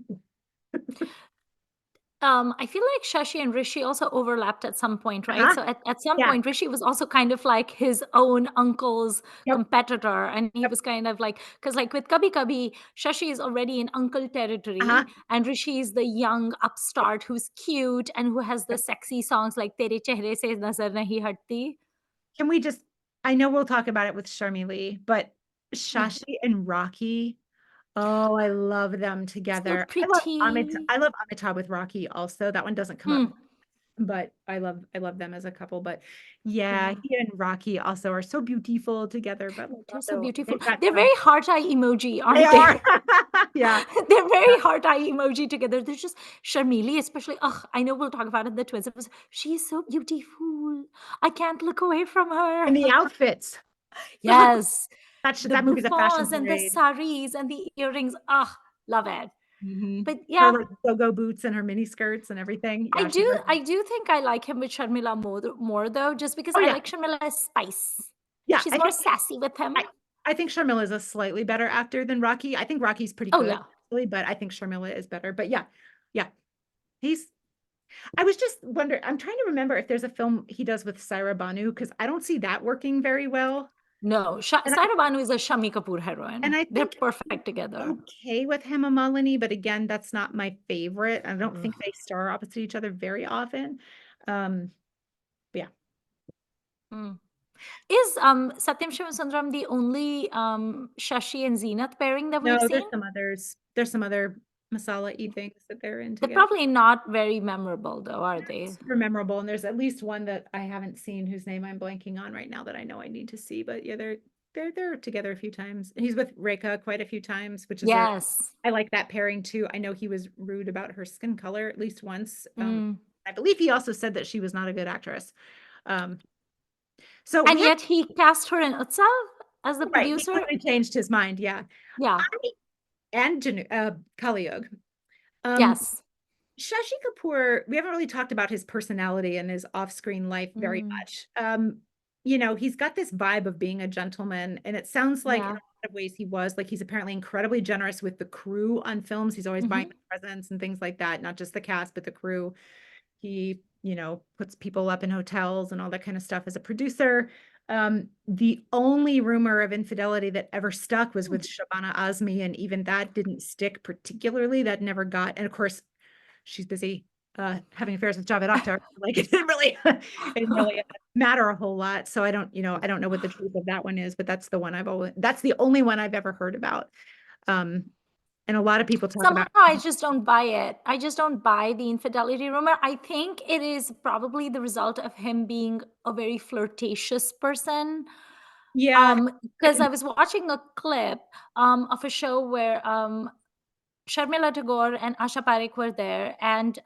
I feel like Shashi and Rishi also overlapped at some point, right? Uh-huh. So at some Yeah. point, Rishi was also kind of like his own uncle's Yep. competitor. And he Yep. was kind of like, because like with Kabhi Kabhi, Shashi is already in uncle Uh-huh. territory. And Rishi is the young upstart who's cute and who has the Yep. sexy songs like Tere Chehre Se Nazar Nahi Hatti. Can we just, I know we'll talk about it with Sharmili, but Yeah. Shashi and Rocky, oh, I love them So together. pretty. I love Amitabh with Rocky also. That one doesn't come up, Hmm. but I love them as a couple. But yeah, Yeah. he and Rocky also are so beautiful together, but like They're so also beautiful. they've got They're some, very heart eye emoji, they aren't are. they? Yeah. They're Yeah. very heart eye emoji together. They're just Sharmili, especially. Ugh, I know we'll talk about it. The twins. It was she's so beautiful. I can't look away from her. And the outfits. Oh, Yes, the that movie's a fashion bouffants and the parade. saris and the earrings. Ugh, love it. Mhm. But Her yeah, like go-go boots and her mini skirts and everything. I Yeah, she do. does. I do think I like him with Sharmila more though, just because Oh I yeah. like Sharmila's spice. Yeah, She's more sassy with him. I, I think Sharmila is a slightly better actor than Rocky. I think Rocky's pretty Oh good, yeah. actually, but I think Sharmila is better. But yeah, yeah. He's I was just wondering, I'm trying to remember if there's a film he does with Saira Banu, because I don't see that working very well. No, And Saira Banu is a Shami Kapoor heroine. I They're think perfect together. okay with him and Malini, but again, that's not my favorite. I don't Ugh. think they star opposite each other very often. Um, but yeah. Mm. Is Satyam Shivasundaram the only Shashi and Zenith pairing that we've No, seen? there's some others. There's some other masala-y things that they're in They're together. probably not very memorable though, are they? Super memorable. And there's at least one that I haven't seen whose name I'm blanking on right now that I know I need to see. But yeah, they're together a few times. And he's with Rekha quite a few times, which is Yes. I like that pairing too. I know he was rude about her skin color at least once. Mm. I believe he also said that she was not a good actress. Um, so And we have yet he cast her in Utsav as the right. He producer. quickly changed his mind. Yeah. Yeah. And Kali Yuga. Um, Yes. Shashi Kapoor, we haven't really talked about his personality and his off-screen life very Mm. much. He's got this vibe of being a gentleman, and it sounds like in a Yeah. lot of ways he was like he's apparently incredibly generous with the crew on films. He's always buying Hmm. them presents and things like that, not just the cast, but the crew. He, puts people up in hotels and all that kind of stuff as a producer. The only rumor of infidelity that ever stuck was with Shabana Azmi, and even that didn't stick particularly. That never got, and of course, she's busy having affairs with Javed Akhtar. Like it didn't really matter a whole lot. So I don't know what the truth of that one is, but that's the only one I've ever heard about. Um, and a lot of people talk Somehow about, I just don't buy it. I just don't buy the infidelity rumor. I think it is probably the result of him being a very flirtatious person. yeah, I Because can, I was watching a clip of a show where Sharmila Tagore and Asha Parekh were there, and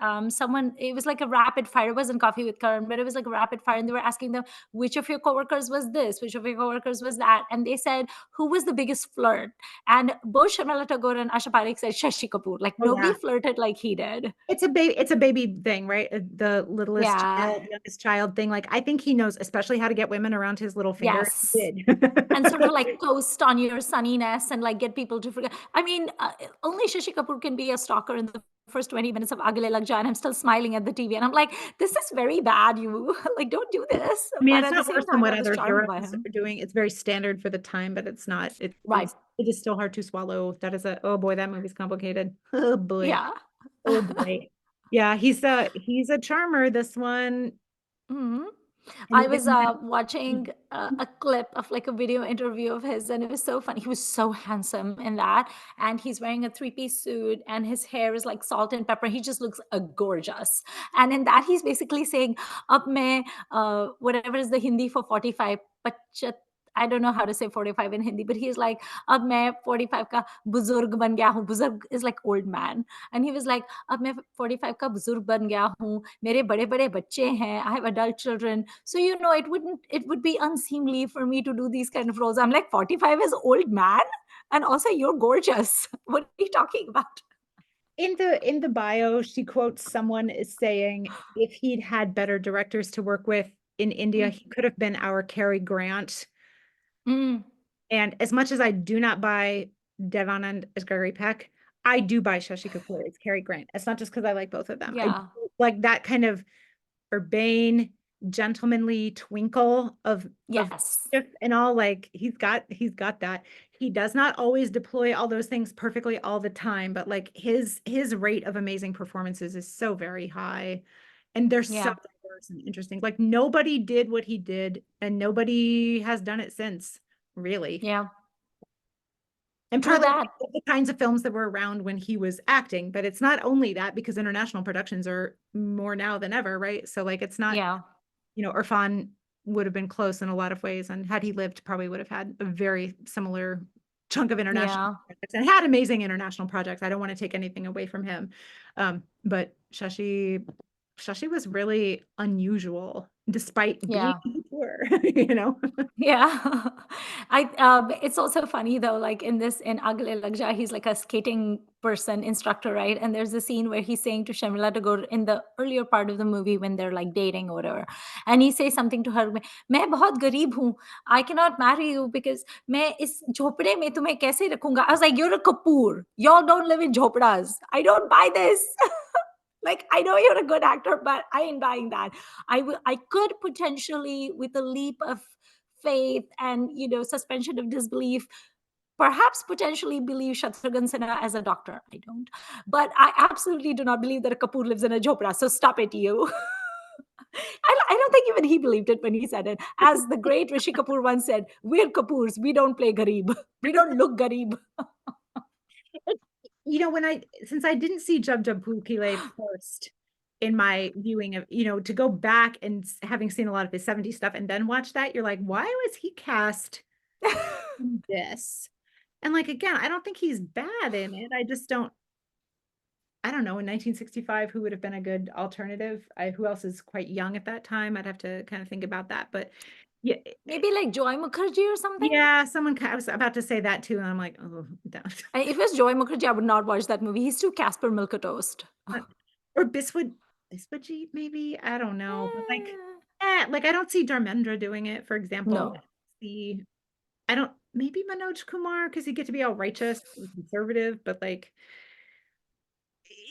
it was like a rapid fire. It wasn't Coffee with Karan, but it was like a rapid fire, and they were asking them, which of your coworkers was this, which of your coworkers was that, and they said, who was the biggest flirt? And both Sharmila Tagore and Asha Parekh said Shashi Kapoor. Like oh nobody yeah. flirted like he did. It's a baby thing, right? The littlest Yeah. child, youngest child thing. Like I think he knows especially how to get women around his little finger. Yes. He did. And sort of like coast on your sunniness and like get people to forget. I mean, only Shashi Kapoor can be a stalker in the first 20 minutes of Gale Lag Ja, and I'm still smiling at the TV. And I'm like, this is very bad. You like, don't do this. I mean, But it's at the not same worse than time, what I was other charmed heroes by him. are doing. It's very standard for the time, but it's not. Right. It is still hard to swallow. Oh boy, that movie's complicated. Oh boy. Yeah. Oh boy. Yeah, he's a charmer, this one. Mhm. And I he was didn't watching a clip of like a video interview of his, and it was so funny. He was so handsome in that, and he's wearing a three-piece suit, and his hair is like salt and pepper. He just looks gorgeous. And in that, he's basically saying, "Ab main whatever is the Hindi for 45, 25 I don't know how to say 45 in Hindi, but he's like, "Ab main 45 ka buzurg ban gaya hu." Buzurg is like old man, and he was like, "Ab main 45 ka buzurg ban gaya hu. Mere bade-bade bacche hain. I have adult children, so it would be unseemly for me to do these kind of roles." I'm like, "45 is old man, and also you're gorgeous. What are you talking about?" In the bio, she quotes someone as saying, if he'd had better directors to work with in India, Mm, he could have been our Cary Grant. mm, And as much as I do not buy Devanand as Gregory Peck, I do buy Shashi Kapoor as Cary Grant. It's not just because I like both of them. I yeah, do like that kind of urbane, gentlemanly twinkle of yes, and all. Like he's got that. He does not always deploy all those things perfectly all the time, but like his rate of amazing performances is so very high, and they're so yeah, diverse and interesting. Like nobody did what he did, and nobody has done it since, really. yeah. I'm True trying to that. think of the kinds of films that were around when he was acting, but it's not only that because international productions are more now than ever, right? So like it's not, Yeah, Irfan would have been close in a lot of ways, and had he lived, probably would have had a very similar chunk of international yeah, projects and had amazing international projects. I don't want to take anything away from him. But Shashi was really unusual despite being yeah. poor, you know? Yeah. It's also funny though, like in Gale Lag Ja, he's like a skating person, instructor, right? And there's a scene where he's saying to Shamila to go in the earlier part of the movie when they're like dating or whatever. And he says something to her, मैं बहुत गरीब हूँ. I cannot marry you because मैं इस झोपड़े में तुम्हें कैसे रखूंगा? I was like, you're a Kapoor. Y'all don't live in झोपड़as. I don't buy this. Like, I know you're a good actor, but I ain't buying that. I could potentially, with a leap of faith and suspension of disbelief, perhaps potentially believe Shatrughan Sinha as a doctor. I don't, but I absolutely do not believe that a Kapoor lives in a jhopra. So stop it, you. I don't think even he believed it when he said it. As the great Rishi Kapoor once said, "We're Kapoors. We don't play Garib. We don't look Garib." When since I didn't see Jab Jab Phool Khile first in my viewing of, to go back and having seen a lot of his 70s stuff and then watch that, you're like, why was he cast in this? And like, again, I don't think he's bad in it. I don't know, in 1965, who would have been a good alternative? Who else is quite young at that time? I'd have to kind of think about that. But yeah, Maybe like Joy Mukherjee or something. yeah, I was about to say that too. And I'm like, oh, don't. If it was Joy Mukherjee, I would not watch that movie. He's too Casper Milk Toast. Or Biswajit, maybe. I don't know. But Eh, like I don't see Dharmendra doing it, for example. no. See, I don't maybe Manoj Kumar because he get to be all righteous and conservative, but like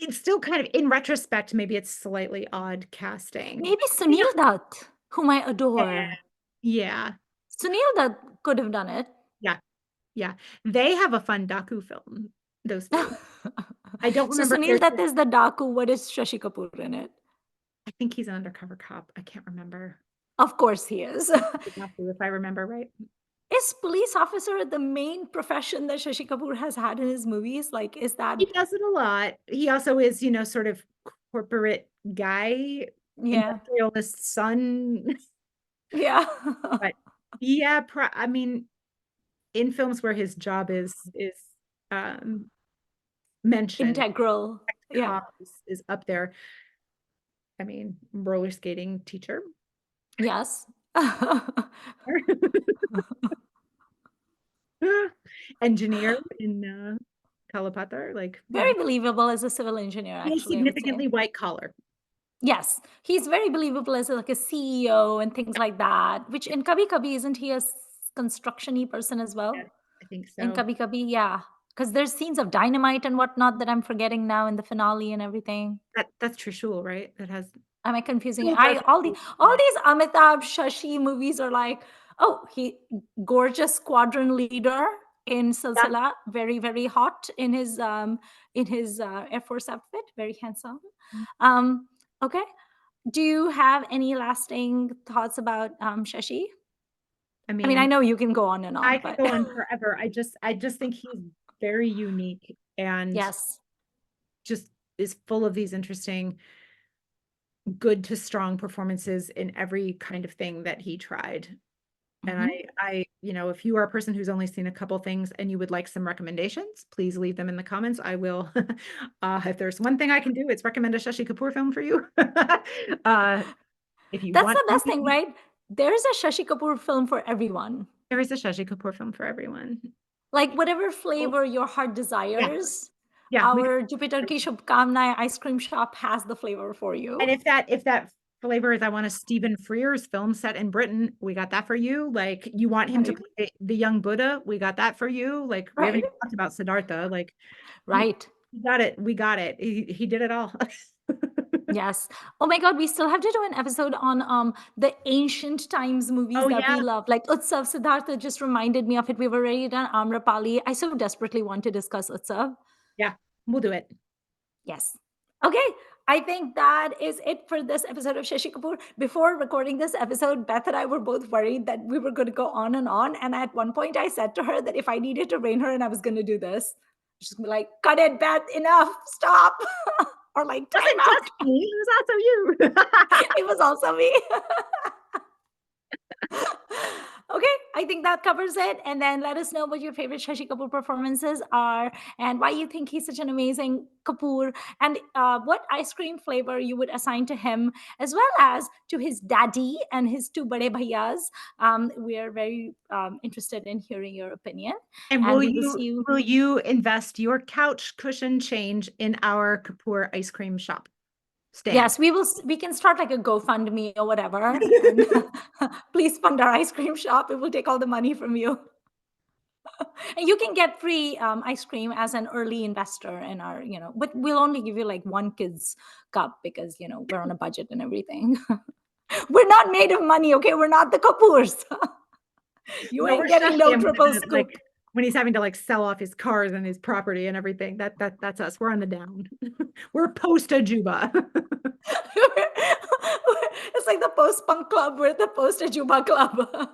it's still kind of in retrospect, maybe it's slightly odd casting. Maybe Sunil Dutt, whom I adore. Yeah. Sunil Dutt could have done it. Yeah. Yeah. They have a fun Daku film, those two. I don't So remember Sunil Dutt is the Daku. What is Shashi Kapoor in it? I think he's an undercover cop. I can't remember. Of course he is. Daku, if I remember right. Is police officer the main profession that Shashi Kapoor has had in his movies? Like, is that, He does it a lot. He also is, sort of corporate guy, yeah, industrialist son. yeah, But yeah, I mean, in films where his job is um mentioned, integral. Yeah, cop is up there. I mean, roller skating teacher, yes. engineer in Kalapatar, like, Very believable as a civil engineer, he is actually, I would say. significantly white collar. Yes, he's very believable as like a CEO and things like that, which in Kabhi Kabhi, isn't he a construction-y person as Yeah, well? I think In so. Kabhi Kabhi, yeah. Because there's scenes of dynamite and whatnot that I'm forgetting now in the finale and everything. That's Trishul, right? That has Am I confusing it? Trishul does All these Amitabh Shashi movies are like, oh, he gorgeous squadron leader in yeah. Silsila, very very hot in his Air Force outfit, very handsome. Um, okay, do you have any lasting thoughts about Shashi? I I mean, I mean, know you can go on and I on, could but go on forever. I just think he's very unique and yes, just is full of these interesting, good to strong performances in every kind of thing that he tried. And Mhm. if you are a person who's only seen a couple things and you would like some recommendations, please leave them in the comments. I will, if there's one thing I can do, it's recommend a Shashi Kapoor film for you. Uh, if you That's want the best thing, me, right? There's a Shashi Kapoor film for everyone. there is a Shashi Kapoor film for everyone. Like whatever Oh, flavor your heart yeah, desires, yeah, we our Jupiter Ki Shubhkamnaye ice cream shop has the flavor for you. and if that flavor is I want a Stephen Frears film set in Britain, we got that for you. Like you want him to Right? play the young Buddha, we got that for you. Like we haven't Right? even talked about Siddhartha. Like we, Right. we got it. We got it. He did it all. Yes. Oh my God, we still have to do an episode on the ancient times movies Oh that we yeah. love. Like Utsav Siddhartha just reminded me of it. We've already done Amrapali. I so desperately want to discuss Utsav. Yeah, we'll do it. Yes. Okay. I think that is it for this episode of Shashi Kapoor. Before recording this episode, Beth and I were both worried that we were going to go on and on. And at one point, I said to her that if I needed to rein her and I was going to do this, she's gonna be like, cut it, Beth, enough, stop. Or like, time Wasn't out. just me, it was also you. It was also me. Okay, I think that covers it. And then let us know what your favorite Shashi Kapoor performances are and why you think he's such an amazing Kapoor and what ice cream flavor you would assign to him, as well as to his daddy and his two bade bhaiyas. We are very interested in hearing your opinion. And And will we will you see you. will you invest your couch cushion change in our Kapoor ice cream shop stand? Yes, we will. We can start like a GoFundMe or whatever, and please fund our ice cream shop. It will take all the money from you. And you can get free ice cream as an early investor in our, but we'll only give you like one kid's cup because, we're on a budget and everything. We're not made of money, okay? We're not the Kapoors. You No, we're ain't getting no Shashi and triple scoop. like when he's having to like sell off his cars and his property and everything. That's us. We're on the down. We're post Ajuba. It's like the post punk club. We're the post Ajuba club.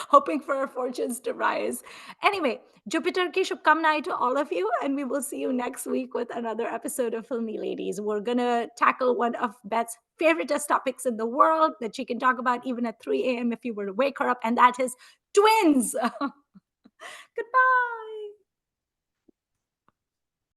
Hoping for our fortunes to rise. Anyway, Jupiter ki shubkamnaye to all of you, and we will see you next week with another episode of Filmy Ladies. We're gonna tackle one of Beth's favoriteest topics in the world that she can talk about even at 3 a.m. if you were to wake her up, and that is twins. Goodbye.